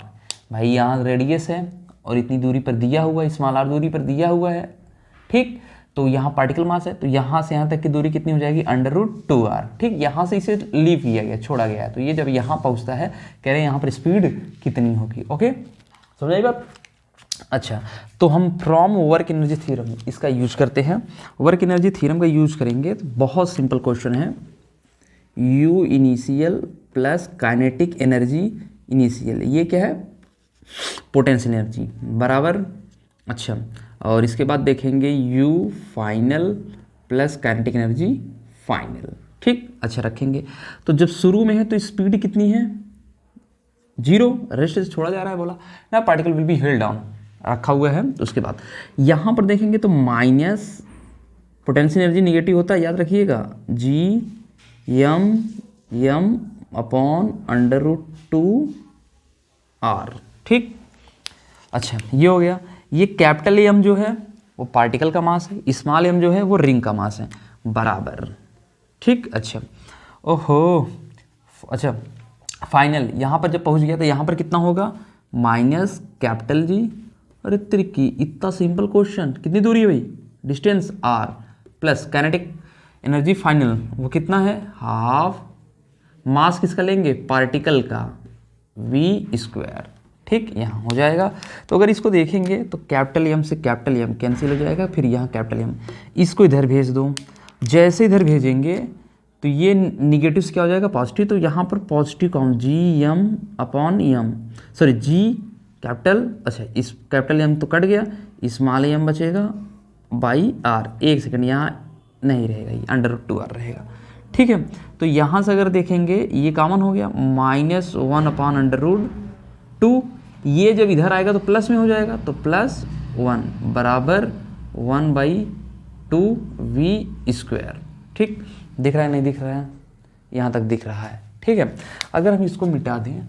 भाई यहाँ रेडियस है और इतनी दूरी पर दिया हुआ है, स्मॉल आर दूरी पर दिया हुआ है। ठीक, तो यहाँ पार्टिकल मास है, तो यहाँ से यहाँ तक की दूरी कितनी हो जाएगी, √2r। ठीक, यहाँ से इसे लीव किया गया, छोड़ा गया है, तो ये जब यहाँ पहुँचता है, कह रहे हैं यहाँ पर स्पीड कितनी होगी। ओके, समझाइए बात। अच्छा, तो हम फ्रॉम वर्क एनर्जी थ्योरम इसका यूज करते हैं। वर्क एनर्जी थ्योरम का यूज करेंगे तो बहुत सिंपल क्वेश्चन है, U initial plus kinetic energy initial, ये क्या है, पोटेंशियल एनर्जी बराबर। अच्छा, और इसके बाद देखेंगे U final plus kinetic energy final. ठीक, अच्छा रखेंगे। तो जब शुरू में है तो स्पीड कितनी है, 0, रेस्ट से छोड़ा जा रहा है, बोला ना, particle will be held down रखा हुआ है। तो उसके बाद यहाँ पर देखेंगे तो माइनस पोटेंशियल एनर्जी निगेटिव होता है, याद रखिएगा, Gm अपॉन √2r। ठीक, अच्छा ये हो गया। ये कैपिटल एम जो है वो पार्टिकल का मास है, स्मॉल एम जो है वो रिंग का मास है, बराबर। ठीक, अच्छा, ओहो, अच्छा फाइनल यहाँ पर जब पहुँच गया तो यहाँ पर कितना होगा, माइनस कैपिटल जी, अरे त्रिकी, इतना सिंपल क्वेश्चन, कितनी दूरी है भाई, distance r plus kinetic energy final वो कितना है, हाफ, मास किसका लेंगे, पार्टिकल का, v²। ठीक, यहाँ हो जाएगा। तो अगर इसको देखेंगे तो कैपिटल एम से कैपिटल एम कैंसिल हो जाएगा, फिर यहाँ कैपिटल एम, इसको इधर भेज दो। जैसे इधर भेजेंगे तो ये निगेटिव से क्या हो जाएगा, पॉजिटिव, तो यहाँ पर पॉजिटिव कौन, Gm upon M, sorry G capital, अच्छा इस कैपिटल एम तो कट गया, स्मॉल एम बचेगा बाई r। एक सेकंड, यहाँ नहीं रहेगा, ये √2r रहेगा। ठीक है, तो यहाँ से अगर देखेंगे ये कॉमन हो गया, -1 अपॉन √2, ये जब इधर आएगा तो प्लस में हो जाएगा, तो +1 बराबर 1/2v²। ठीक, दिख रहा है, नहीं दिख रहा है, यहाँ तक दिख रहा है। ठीक है, अगर हम इसको मिटा दें,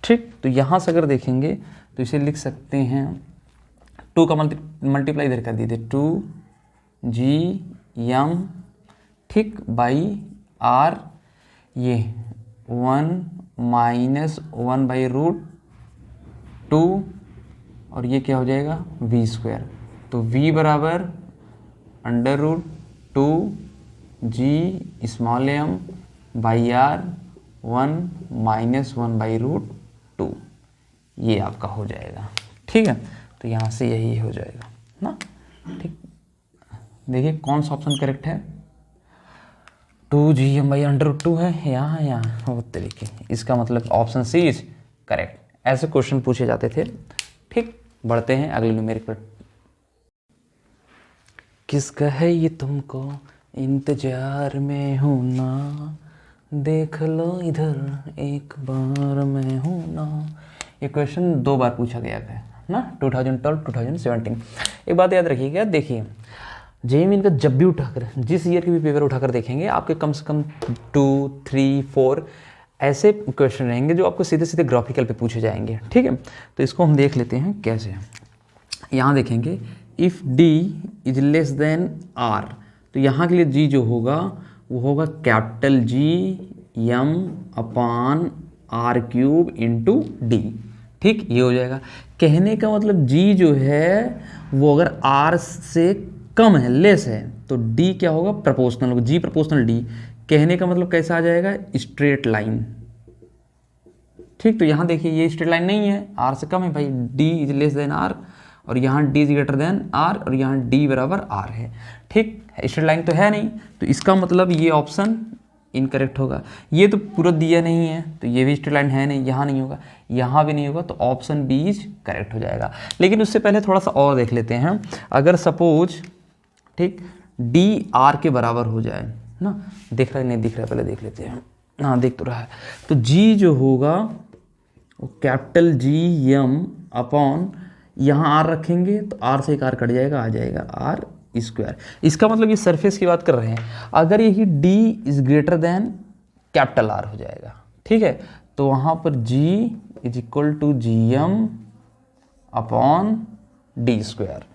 ठीक, तो यहाँ से अगर देखेंगे तो इसे लिख सकते हैं, 2 का मल्टीप्लाई इधर कर दीजिए, 2Gm, ठीक, बाई r, ये 1 -1/√2, और ये क्या हो जाएगा, v²। तो v बराबर √2G small m by r, 1 -1/√2, ये आपका हो जाएगा। ठीक है, तो यहाँ से यही हो जाएगा ना। ठीक, देखिए कौन सा ऑप्शन करेक्ट है, 2Gm/√2 है, यहाँ वो तरीके, इसका मतलब ऑप्शन सी इज करेक्ट। ऐसे क्वेश्चन पूछे जाते थे। ठीक, बढ़ते हैं अगले न्यूमेरिकल। किसका है ये तुमको इंतजार में हूँ ना, देख लो इधर एक बार मैं हूँ ना। ये क्वेश्चन 2 बार पूछा गया है ना, 2012, 2017। एक बात याद रखिएगा, देखिए जेईई मेन का जब भी उठाकर, जिस ईयर के भी पेपर उठाकर देखेंगे, आपके कम से कम 2, 3, 4 ऐसे क्वेश्चन रहेंगे जो आपको सीधे सीधे ग्राफिकल पे पूछे जाएंगे। ठीक है, तो इसको हम देख लेते हैं कैसे। यहाँ देखेंगे, if d is less then r, तो यहाँ के लिए g जो होगा वो होगा capital Gm upon r³ into d। ठीक, ये हो जाएगा। कहने का मतलब g जो है वो अगर r से कम है, लेस है, तो d क्या होगा, प्रोपोर्शनल होगा, g प्रोपोर्शनल d। कहने का मतलब कैसा आ जाएगा, स्ट्रेट लाइन। ठीक, तो यहाँ देखिए ये स्ट्रेट लाइन नहीं है, आर से कम है भाई, D is less than R, और यहाँ D is greater than R, और यहाँ डी बराबर आर है। ठीक, स्ट्रेट लाइन तो है नहीं, तो इसका मतलब ये ऑप्शन इनकरेक्ट होगा। ये तो पूरा दिया नहीं है, तो ये भी स्ट्रेट लाइन है नहीं, यहाँ नहीं होगा, यहाँ भी नहीं होगा, तो ऑप्शन बी इज करेक्ट हो जाएगा। लेकिन उससे पहले थोड़ा सा और देख लेते हैं। अगर सपोज ठीक डी आर के बराबर हो जाए ना, दिख रहा है नहीं दिख रहा है, पहले देख लेते हैं। हाँ दिख तो रहा है, तो जी जो होगा वो कैपिटल जी एम अपॉन, यहाँ आर रखेंगे तो आर से एक आर कट जाएगा, आ जाएगा आर स्क्वायर। इसका मतलब ये सरफेस की बात कर रहे हैं। अगर यही D is greater than capital R हो जाएगा, ठीक है, तो वहाँ पर G is equal to G M upon D square.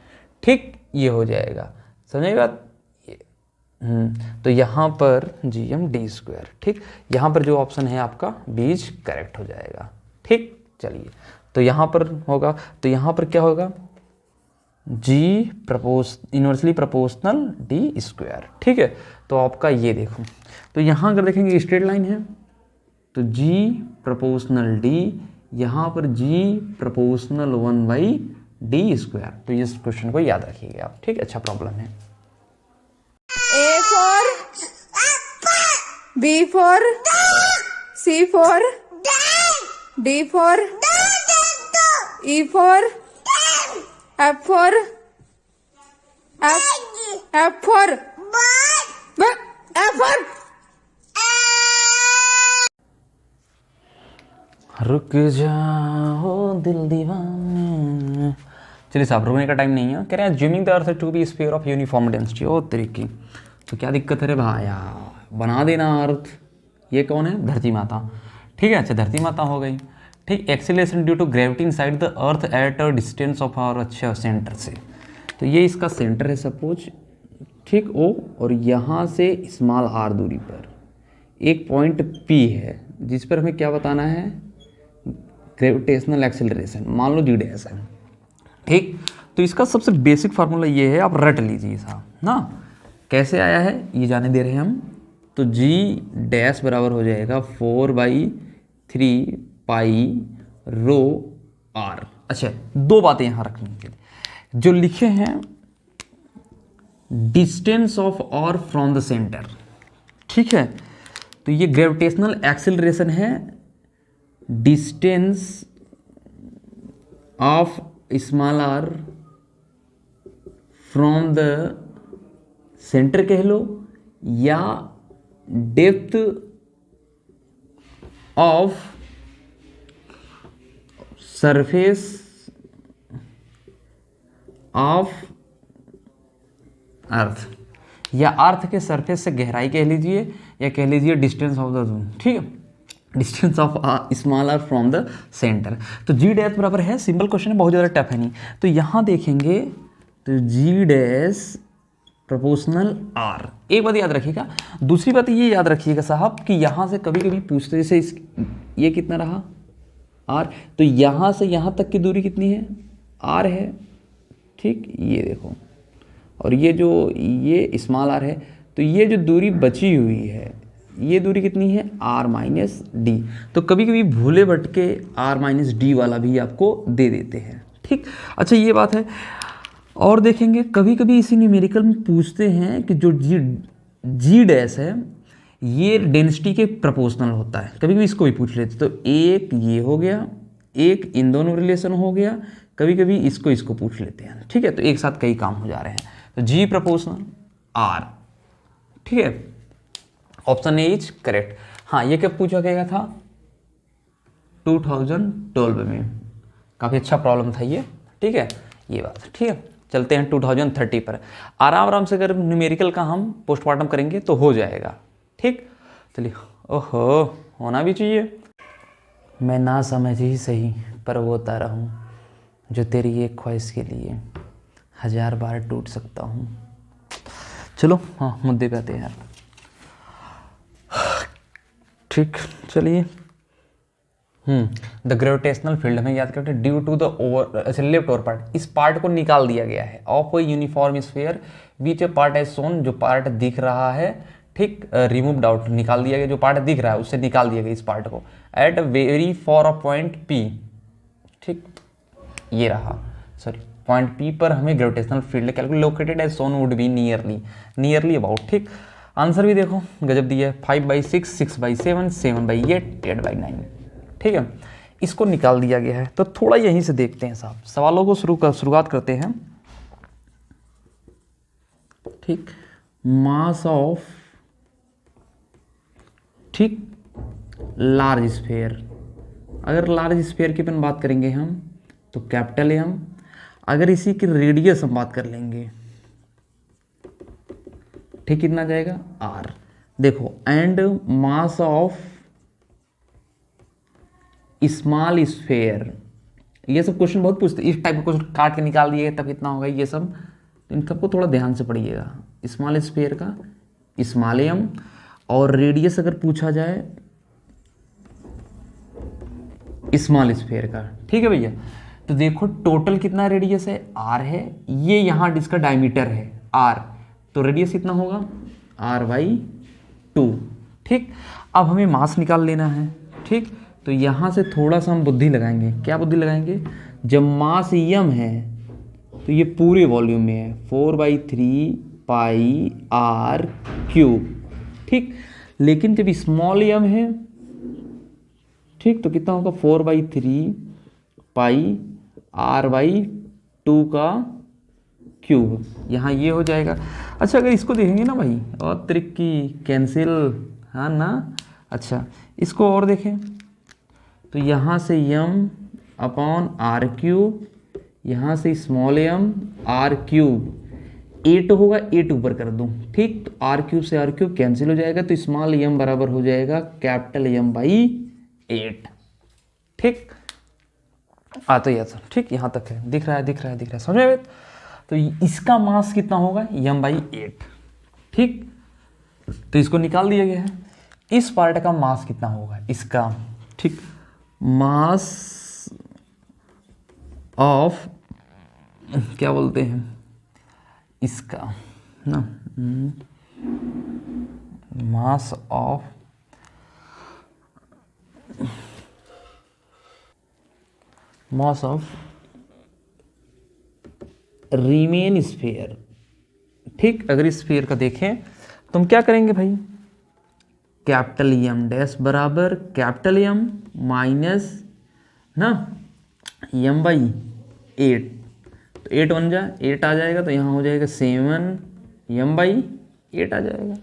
ठीक, ये हो जाएगा, समझे बात? तो यहाँ पर जी एम डी स्क्वायर। ठीक, यहाँ पर जो ऑप्शन है आपका बीज करेक्ट हो जाएगा। ठीक, चलिए, तो यहाँ पर होगा, तो यहाँ पर क्या होगा, जी इनवर्सली प्रोपोर्शनल डी स्क्वायर। ठीक है, तो आपका ये देखो, तो यहाँ अगर देखेंगे स्ट्रेट लाइन है, तो जी प्रोपोर्शनल डी, यहाँ पर जी प्रोपोर्शनल 1/d स्क्वायर। तो इस क्वेश्चन को याद रखिएगा आप। ठीक, अच्छा प्रॉब्लम है। A for B for C for D for E for F for F for F for रुक जाओ दिल दीवाने। चलिए साहब, रुकने का टाइम नहीं है। कह रहे हैं assuming the earth to be sphere of uniform density. ओ तरीके, तो क्या दिक्कत है रे भाया, बना देना अर्थ। ये कौन है? धरती माता। ठीक है, अच्छा धरती माता हो गई। ठीक, acceleration due to gravity inside the earth at a distance of our, अच्छा सेंटर से, तो ये इसका सेंटर है सपोज, ठीक ओ, और यहाँ से स्मॉल आर दूरी पर एक पॉइंट पी है जिस पर हमें क्या बताना है, ग्रेविटेशनल एक्सीलरेशन, मान लो जी डैश है। ठीक, तो इसका सबसे बेसिक फार्मूला ये है, आप रट लीजिए साहब ना, कैसे आया है ये जाने दे रहे हैं हम। तो जी डैश बराबर हो जाएगा 4/3 पाई रो आर। अच्छा, दो बातें यहाँ रखने के लिए, जो लिखे हैं distance of R from the centre, ठीक है, तो ये ग्रेविटेशनल एक्सीलरेशन है, distance of small R from the centre कह लो, या depth of surface of earth, या अर्थ के सरफेस से गहराई कह लीजिए, या कह लीजिए डिस्टेंस ऑफ द जोन। ठीक है, distance of small R from the centre. तो जी डैश बराबर है, सिंपल क्वेश्चन है, बहुत ज़्यादा टफ है नहीं। तो यहाँ देखेंगे तो जी डैश प्रोपोर्शनल आर, एक बात याद रखिएगा। दूसरी बात ये याद रखिएगा साहब कि यहाँ से कभी कभी पूछते, जैसे ये कितना रहा आर, तो यहाँ से यहाँ तक की दूरी कितनी है, आर है। ठीक, ये देखो, और ये जो ये स्मॉल आर है, तो ये जो दूरी बची हुई है, ये दूरी कितनी है, r-d। तो कभी कभी भूले भटके r-d वाला भी आपको दे देते हैं। ठीक, अच्छा ये बात है। और देखेंगे कभी कभी इसी न्यूमेरिकल में पूछते हैं कि जो जी डैश है ये डेंसिटी के प्रोपोर्शनल होता है, कभी कभी इसको भी पूछ लेते। तो एक ये हो गया, एक इन दोनों रिलेशन हो गया, कभी कभी इसको पूछ लेते हैं। ठीक है, तो एक साथ कई काम हो जा रहे हैं। तो जी प्रोपोर्शनल आर, ठीक है, ऑप्शन ए इज करेक्ट। हाँ, ये कब पूछा गया था, 2012 में, काफ़ी अच्छा प्रॉब्लम था ये। ठीक है, ये बात ठीक है। चलते हैं 2030 पर, आराम आराम से अगर न्यूमेरिकल का हम पोस्टमार्टम करेंगे तो हो जाएगा। ठीक, चलिए, ओहो होना भी चाहिए। मैं ना समझ ही सही पर वो तारा हूँ जो तेरी एक ख्वाहिश के लिए 1000 बार टूट सकता हूँ। चलो हाँ, मुद्दे पे आते हैं यार। ठीक, चलिए, द ग्रेविटेशनल फील्ड हमें याद करते हैं due to the over left over part, इस पार्ट को निकाल दिया गया है ऑफ यूनिफॉर्म स्फीयर बीच पार्ट एज सोन, जो पार्ट दिख रहा है, ठीक, रिमूव्ड आउट, निकाल दिया गया, जो पार्ट दिख रहा है उससे निकाल दिया गया इस पार्ट को, at very for a point P, ठीक, ये रहा, सॉरी, पॉइंट P पर हमें gravitational field calculate located as soon would be nearly about, ठीक। आंसर भी देखो गजब दिया है, 5/6, 6/7, 7/8, 8/9, ठीक है। इसको निकाल दिया गया है। तो थोड़ा यहीं से देखते हैं साहब, सवालों को शुरुआत करते हैं, ठीक। मास ऑफ, ठीक, लार्ज स्फीयर, अगर लार्ज स्फीयर की अपन बात करेंगे हम तो कैपिटल M, अगर इसी की रेडियस हम बात कर लेंगे, ठीक, कितना जाएगा R। देखो, and mass of small sphere, ये सब क्वेश्चन बहुत पूछते हैं, इस टाइप का क्वेश्चन काट के निकाल दिए तब कितना होगा, ये सब, इन सबको थोड़ा ध्यान से पढ़िएगा। स्मॉल स्फीयर का स्मॉल M, और रेडियस अगर पूछा जाए स्मॉल स्फीयर का, ठीक है भैया। तो देखो टोटल कितना रेडियस है, R है, ये यहाँ इसका डायमीटर है R, तो रेडियस कितना होगा R/2, ठीक। अब हमें मास निकाल लेना है, ठीक। तो यहाँ से थोड़ा सा हम बुद्धि लगाएंगे, क्या बुद्धि लगाएंगे, जब मास m है तो ये पूरे वॉल्यूम में है, 4/3 πr³, ठीक। लेकिन जब स्मॉल m है, ठीक, तो कितना होगा 4/3 πr/2 का क्यूब, यहाँ ये हो जाएगा। अच्छा, अगर इसको देखेंगे ना भाई, और त्रिक की कैंसिल, हाँ ना। अच्छा, इसको और देखें तो यहाँ से m/r³, यहाँ से स्मॉल m r³, 8 होगा, 8 ऊपर कर दूँ, ठीक। तो r³ से r³ कैंसिल हो जाएगा, तो स्मॉल m बराबर हो जाएगा कैपिटल M/8, ठीक। तो यह सब ठीक यहाँ तक है, दिख रहा है, समझे भाई। तो इसका मास कितना होगा m/8, ठीक। तो इसको निकाल दिया गया है। इस पार्ट का मास कितना होगा इसका, ठीक। मास ऑफ, क्या बोलते हैं इसका ना, मास ऑफ रिमेन स्फीयर, ठीक। अगर इस स्फीयर का देखें तो हम क्या करेंगे भाई, कैपिटल M डैश बराबर कैपिटल M माइनस ना m/8, तो 8 1 जा 8 आ जाएगा, तो यहाँ हो जाएगा 7m/8 आ जाएगा,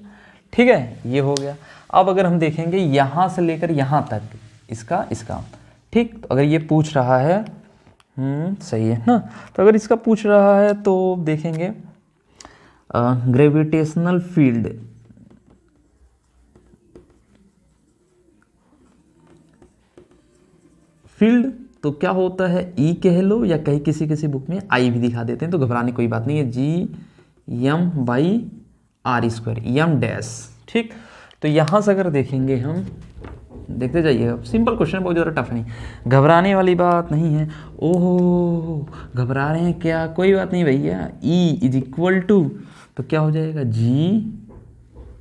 ठीक है। ये हो गया। अब अगर हम देखेंगे यहाँ से लेकर यहाँ तक इसका, ठीक। तो अगर ये पूछ रहा है, सही है ना, तो अगर इसका पूछ रहा है तो देखेंगे ग्रेविटेशनल फील्ड तो क्या होता है, E कह लो, या कहीं किसी बुक में I भी दिखा देते हैं, तो घबराने कोई बात नहीं है, Gm/r², m डैश, ठीक। तो यहाँ से अगर देखेंगे हम, देखते जाइए, सिंपल क्वेश्चन, बहुत ज़्यादा टफ नहीं, घबराने वाली बात नहीं है। ओहो, घबरा रहे हैं क्या, कोई बात नहीं भैया, E = तो क्या हो जाएगा G,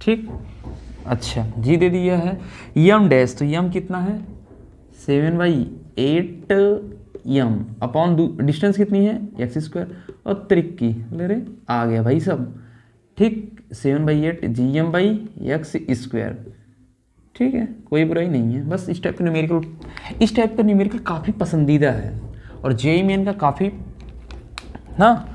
ठीक। अच्छा, G दे दिया है, m डैश, तो m कितना है 7/8m अपॉन डिस्टेंस कितनी है x², और त्रिक की ले रहे आ गया भाई सब, ठीक। 7/8 Gm/x², ठीक है, कोई बुराई नहीं है। बस इस टाइप का न्यूमेरिकल काफ़ी पसंदीदा है, और जेईई मेन का काफ़ी ना,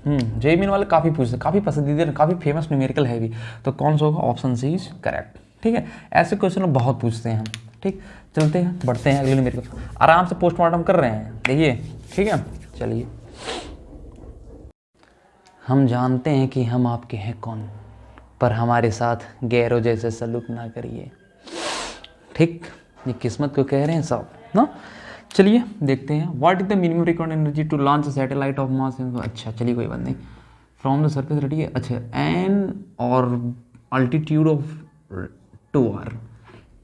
जेईई मेन वाले काफ़ी पूछते, काफ़ी पसंदीदा, काफ़ी फेमस न्यूमेरिकल है भी। तो कौन सा होगा, ऑप्शन सी इज करेक्ट, ठीक है। ऐसे क्वेश्चन बहुत पूछते हैं हम, ठीक। चलते हैं, बढ़ते हैं अगले न्यूमेरिकल, आराम से पोस्टमार्टम कर रहे हैं, देखिए, ठीक है। चलिए, हम जानते हैं कि हम आपके हैं कौन, पर हमारे साथ गैरों जैसे सलूक ना करिए, ठीक। ये किस्मत को कह रहे हैं सब ना। चलिए देखते हैं, what is the minimum required energy to launch satellite of mass, अच्छा चलिए कोई बात नहीं, फ्रॉम द सरफेस, रेडी है। अच्छा, एन और अल्टीट्यूड ऑफ 2r,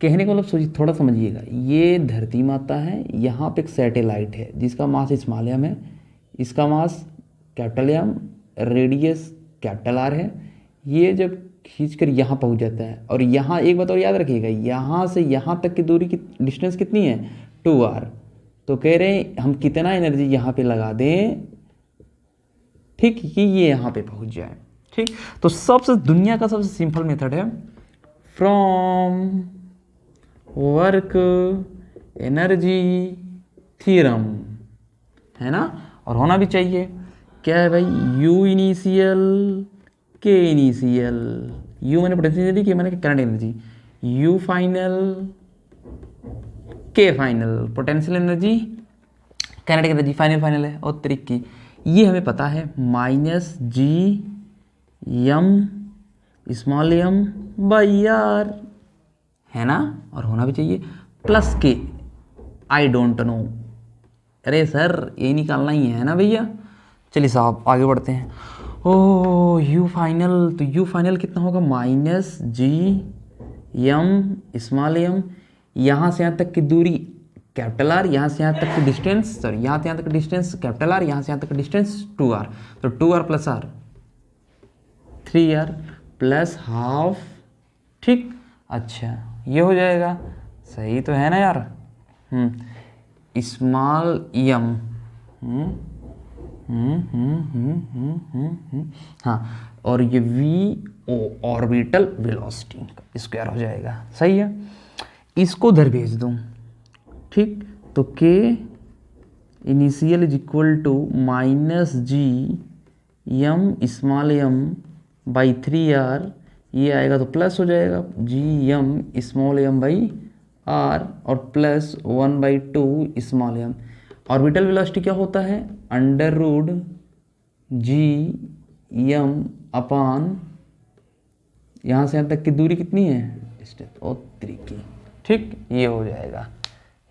कहने का मतलब सोचिए, थोड़ा समझिएगा, ये धरती माता है, यहाँ पे एक सैटेलाइट है जिसका मास स्मॉल m है, इसका mass capital M, radius capital R है। ये जब खींच कर यहाँ पहुँच जाता है। और यहाँ एक बात और याद रखिएगा, यहाँ से यहाँ तक की दूरी की डिस्टेंस कितनी है 2r। तो कह रहे हैं हम कितना एनर्जी यहाँ पे लगा दें, ठीक, कि ये यहाँ पे पहुँच जाए। ठीक, तो सबसे दुनिया का सबसे सिंपल मेथड है फ्रॉम वर्क एनर्जी थ्योरम, है ना। और होना भी चाहिए। क्या है भाई, U initial K initial, U मैंने पोटेंशियल एनर्जी, K मैंने current energy, U final K final, potential energy kinetic energy final है। और त्रिक की ये हमें पता है -G(m)(r), है ना। और होना भी चाहिए plus K, I don't know. अरे सर ये निकालना ही है ना भैया। चलिए साहब आगे बढ़ते हैं। ओ U फाइनल, तो U फाइनल कितना होगा -G(m)(m), यहाँ से यहाँ तक की दूरी कैपिटल R, यहाँ से यहाँ तक की डिस्टेंस, सॉरी यहाँ से यहाँ तक की डिस्टेंस कैपिटल R, यहाँ से यहाँ तक की डिस्टेंस 2r। तो 2r plus r 3r plus half. ठीक, अच्छा ये हो जाएगा, सही तो है ना यार। स्मॉल m, हाँ, और ये v ऑर्बिटल वेलोसिटी का स्क्वायर हो जाएगा, सही है। इसको उधर भेज दूँ, ठीक, तो k initial is equal to -G(m)(m)/3r, ये आएगा तो प्लस हो जाएगा G(m)(m)/r और प्लस 1/2 ऑर्बिटल वेलोसिटी क्या होता है, √G(m) अपान यहाँ से यहाँ तक की दूरी कितनी है, डिस्टेंस और 3 की। ठीक, ये हो जाएगा,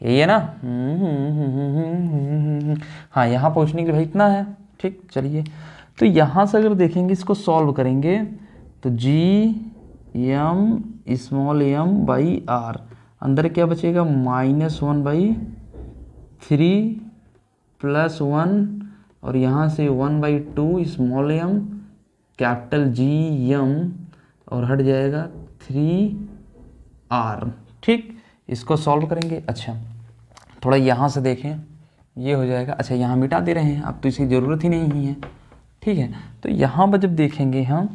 यही है ना। हाँ, यहाँ पहुँचने के लिए भाई इतना है। ठीक, चलिए तो यहाँ से अगर देखेंगे, इसको सॉल्व करेंगे तो G(m)(m)/r, अंदर क्या बचेगा -1/3 प्लस 1 और यहाँ से 1/2 कैपिटल G(m) और हट जाएगा 3r। ठीक, इसको सॉल्व करेंगे। अच्छा थोड़ा यहाँ से देखें, ये हो जाएगा। अच्छा यहाँ मिटा दे रहे हैं, अब तो इसकी ज़रूरत ही नहीं है। ठीक है, तो यहाँ पर जब देखेंगे हम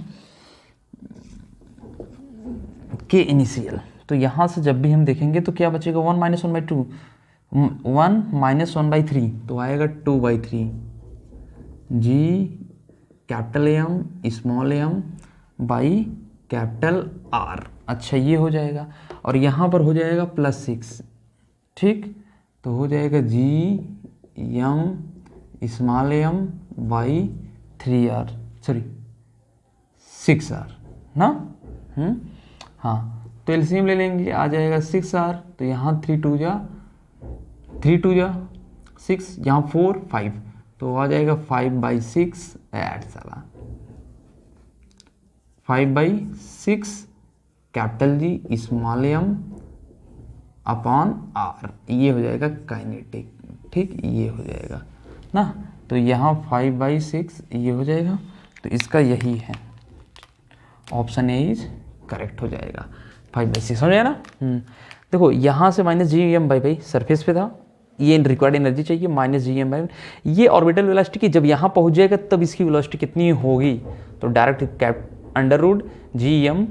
K इनिशियल, तो यहाँ से जब भी हम देखेंगे तो क्या बचेगा 1 - 1/2, 1 - 1/3, तो आएगा 2/3 G capital M small m by capital R। अच्छा ये हो जाएगा, और यहाँ पर हो जाएगा +6। ठीक, तो हो जाएगा G(m) small m by 3r, sorry 6r ना। हाँ, तो एलसीएम ले लेंगे, आ जाएगा 6r, तो यहाँ 3 2 जा 6, यहाँ 4 5, तो आ जाएगा 5/6 ऐड साला 5/6 capital G small m upon r, ये हो जाएगा काइनेटिक। ठीक, ये हो जाएगा ना, तो यहाँ 5/6 ये हो जाएगा, तो इसका यही है ऑप्शन ए इज करेक्ट हो जाएगा। 5/6 हो जाएगा ना। देखो यहाँ से -G(m)/, सरफेस पे था, ये रिक्वायर्ड एनर्जी चाहिए -G(m)/, ये ऑर्बिटल वेलोसिटी की जब यहाँ पहुँच जाएगा तब इसकी वेलोसिटी कितनी होगी, तो डायरेक्ट √G(m),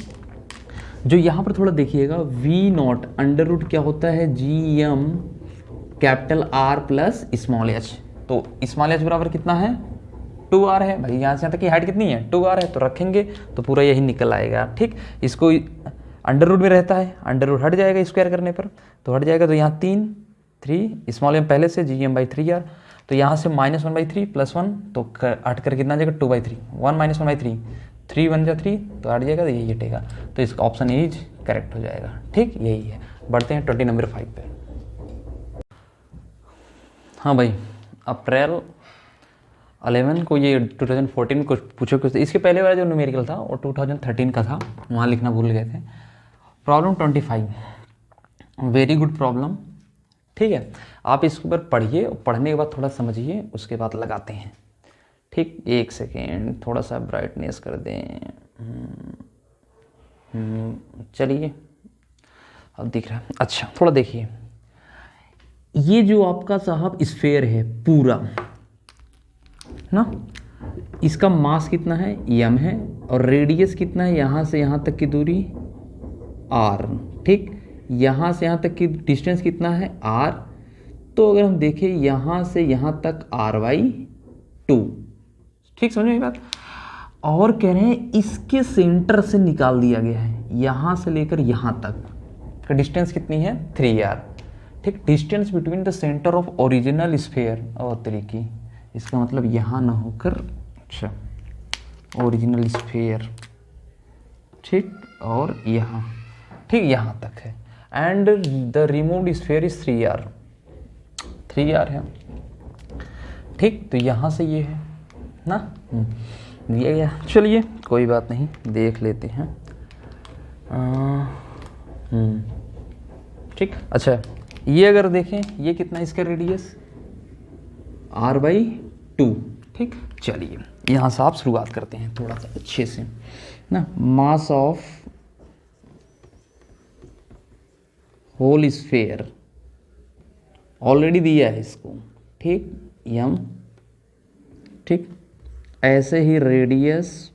जो यहाँ पर थोड़ा देखिएगा V0 √ क्या होता है G(m) capital R plus small h, तो स्मॉल h बराबर कितना है 2r है भाई। यहाँ से यहाँ तक की हाइट कितनी है 2r है, तो रखेंगे तो पूरा यही निकल आएगा। ठीक, इसको √ में रहता है, √ हट जाएगा स्क्वायर करने पर, तो हट जाएगा, तो यहाँ 3 स्मॉल m पहले से G(m)/3r, तो यहाँ से -1/3 प्लस 1, तो हट कर कितना जाएगा 2/3, 1 - 1/3 3 1 जा 3, तो हट जाएगा, तो यही हटेगा, तो इसका ऑप्शन ए इज करेक्ट हो जाएगा। ठीक, यही है। बढ़ते हैं 20 नंबर 5 पे। हाँ भाई, अप्रैल 11 को ये 2014 को पूछो क्वेश्चन, इसके पहले वाला जो न्यूमेरिकल था वो 2013 का था, वहाँ लिखना भूल गए थे। Problem 25, very good problem. ठीक है, आप इसके ऊपर पढ़िए, पढ़ने के बाद थोड़ा समझिए, उसके बाद लगाते हैं। ठीक, 1 सेकेंड, थोड़ा सा ब्राइटनेस कर दें। चलिए अब दिख रहा है। अच्छा थोड़ा देखिए, ये जो आपका साहब स्फेयर है पूरा ना, इसका मास कितना है m है, और रेडियस कितना है यहाँ से यहाँ तक की दूरी r, ठीक। यहाँ से यहाँ तक की डिस्टेंस कितना है r, तो अगर हम देखें यहाँ से यहाँ तक r/2, ठीक, समझ में बात। और कह रहे हैं इसके सेंटर से निकाल दिया गया है, यहाँ से लेकर यहाँ तक का डिस्टेंस कितनी है 3r, ठीक। Distance between the centre of original sphere और तरीके, इसका मतलब यहाँ ना होकर, अच्छा, ओरिजिनल स्फेयर, ठीक, और यहाँ, ठीक, यहाँ तक है। And the removed sphere is 3r है, ठीक। तो यहाँ से ये है ना, दिया गया। चलिए कोई बात नहीं, देख लेते हैं। ठीक। अच्छा ये अगर देखें, ये कितना इसका रेडियस r/2, ठीक। चलिए यहाँ से आप शुरुआत करते हैं थोड़ा सा अच्छे से ना। Mass of whole sphere already दिया है इसको, ठीक, m, ठीक। ऐसे ही रेडियस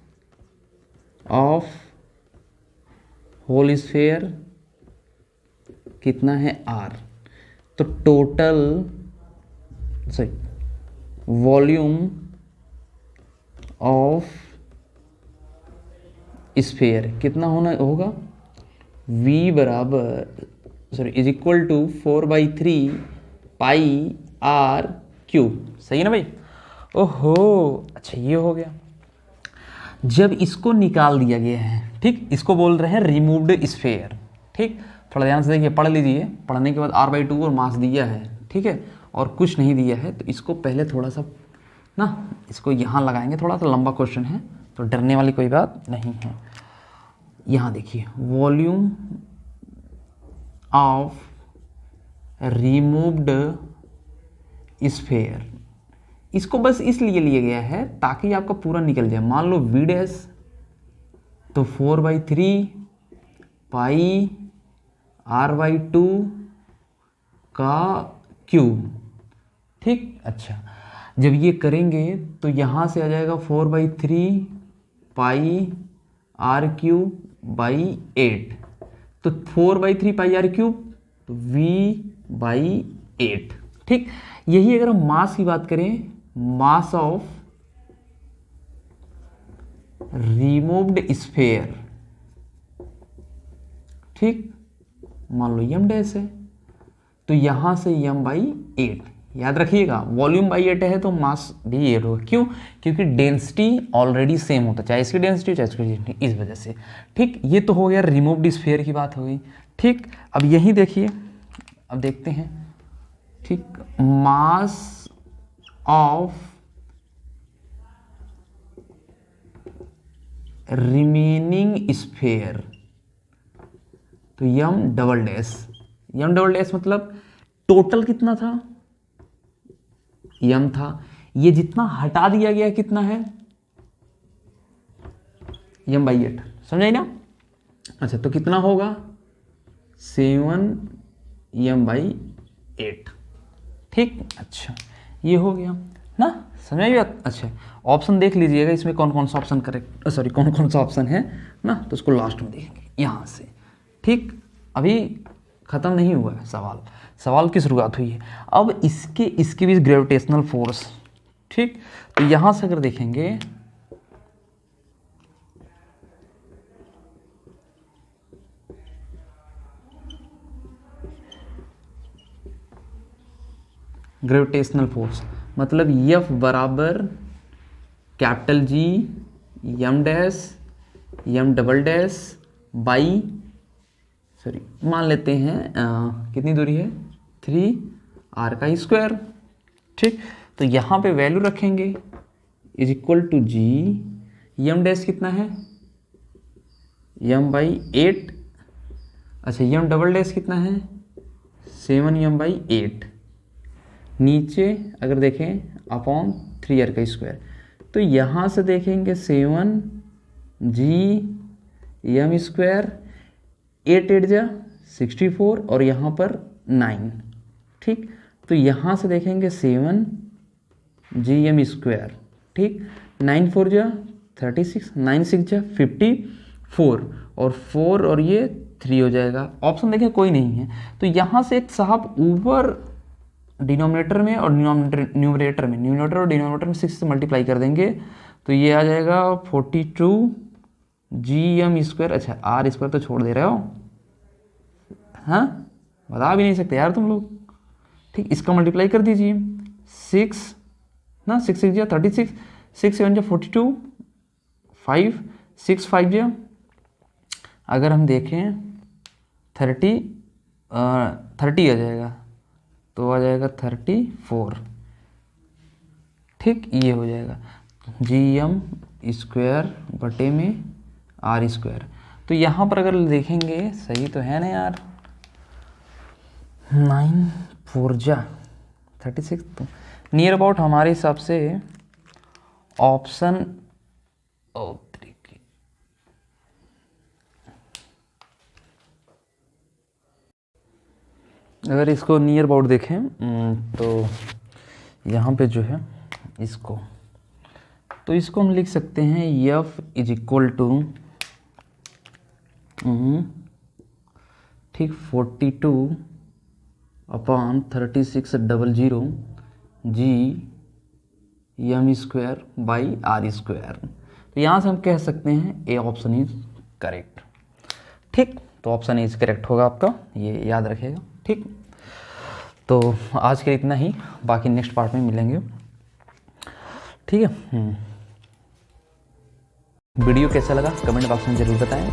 ऑफ होल स्फेयर कितना है r, तो टोटल वॉल्यूम ऑफ स्फेयर कितना होगा, v बराबर is equal to 4/3 pi r cube, सही है ना भाई। ओहो, अच्छा ये हो गया। जब इसको निकाल दिया गया है, ठीक, इसको बोल रहे हैं रिमूव्ड स्फेयर, ठीक। थोड़ा ध्यान से देखिए, पढ़ लीजिए, पढ़ने के बाद r/2 और मास दिया है, ठीक है, और कुछ नहीं दिया है, तो इसको पहले थोड़ा सा ना, इसको यहाँ लगाएंगे, थोड़ा सा लंबा क्वेश्चन है तो डरने वाली कोई बात नहीं है। यहाँ देखिए, वॉल्यूम ऑफ रिमूव्ड स्फेयर, इसको बस इसलिए लिया गया है ताकि आपका पूरा निकल जाए। मान लो v डैश, तो 4/3 पाई r/2 का क्यूब, ठीक। अच्छा जब ये करेंगे तो यहाँ से आ जाएगा 4/3 पाई r³/8, तो 4/3 पाई r³, तो v/8, ठीक। यही अगर हम मास की बात करें, मास ऑफ रिमूव्ड स्फेयर, ठीक, मान लो m डैश है, तो यहां से m/8, याद रखिएगा वॉल्यूम बाई 8 है तो मास भी 8 होगा। क्यों? क्योंकि डेंसिटी ऑलरेडी सेम होता है, चाहे इसकी डेंसिटी चाहे इसकी डेंसिटी, इस वजह से, ठीक। ये तो हो गया रिमूव्ड स्फीयर की बात हो गई, ठीक। अब यही देखिए, अब देखते हैं, ठीक, मास ऑफ रिमेनिंग स्फीयर, तो यम डबल डैश मतलब टोटल कितना था, यम था, ये जितना हटा दिया गया कितना है, m/8, समझाई ना। अच्छा तो कितना होगा 7m/8, ठीक। अच्छा ये हो गया ना, समझाई बात। अच्छा ऑप्शन देख लीजिएगा, इसमें कौन कौन सा ऑप्शन करेक्ट, सॉरी कौन कौन सा ऑप्शन है ना, तो उसको लास्ट में देखेंगे यहाँ से, ठीक। अभी ख़त्म नहीं हुआ है सवाल की शुरुआत हुई है। अब इसके भी ग्रेविटेशनल फोर्स, ठीक। तो यहाँ से अगर देखेंगे, ग्रेविटेशनल फोर्स मतलब F बराबर capital G m dash m double dash by, sorry मान लेते हैं कितनी दूरी है 3r का स्क्वायर, ठीक। तो यहाँ पे वैल्यू रखेंगे is equal to G, m dash कितना है m/8, अच्छा m डबल डैश कितना है 7m/8, नीचे अगर देखें अपॉन 3r का स्क्वायर, तो यहाँ से देखेंगे 7g यम स्क्वायर 8 8 जा 64 और यहाँ पर 9। ठीक, तो यहाँ से देखेंगे 7 जी एम स्क्वायर। ठीक, 9 4 जा 36, 9 6 जा 54 और 4 और ये 3 हो जाएगा। ऑप्शन देखें कोई नहीं है, तो यहाँ से एक साहब ऊपर डिनोमिनेटर में और न्यूमरेटर में, न्यूमरेटर और डिनोमिनेटर में 6 से मल्टीप्लाई कर देंगे तो ये आ जाएगा 42 जी एम स्क्वायर। अच्छा आर स्क्वायर तो छोड़ दे रहे हो, हाँ बता भी नहीं सकते यार तुम लोग। ठीक, इसका मल्टीप्लाई कर दीजिए 6 ना, 6 6 जा 36, 6 7 जा 42, 5 6 5 जा, अगर हम देखें 30 आ जाएगा तो आ जाएगा 34। ठीक, ये हो जाएगा जी एम स्क्वायर बटे में आर स्क्वायर। तो यहाँ पर अगर देखेंगे सही तो है ना यार, 9 4 जा 36, तो नियर अबाउट हमारे हिसाब से ऑप्शन अगर इसको नियर अबाउट देखें तो यहाँ पे जो है इसको, तो इसको हम लिख सकते हैं F इज इक्वल टू ठीक 42 upon 3600 G M square by R square. तो यहाँ से हम कह सकते हैं ए ऑप्शन इज करेक्ट। ठीक, तो ऑप्शन इज करेक्ट होगा आपका, ये याद रखिएगा। ठीक, तो आज के लिए इतना ही, बाकी नेक्स्ट पार्ट में मिलेंगे। ठीक है, वीडियो कैसा लगा कमेंट बॉक्स में ज़रूर बताएं।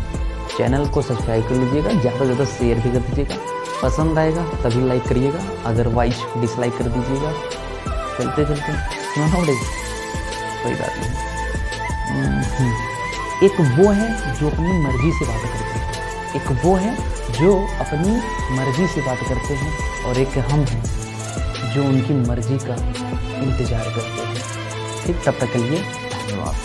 चैनल को सब्सक्राइब कर लीजिएगा, ज़्यादा से ज़्यादा शेयर भी कर दीजिएगा, पसंद आएगा तभी लाइक करिएगा, अदरवाइज डिसलाइक कर दीजिएगा। चलते चलते कोई बात नहीं। एक वो है जो अपनी मर्जी से बात करते हैं, एक वो है जो अपनी मर्जी से बात करते हैं, और एक हम हैं जो उनकी मर्जी का इंतज़ार करते हैं। ठीक, तब तक के लिए धन्यवाद।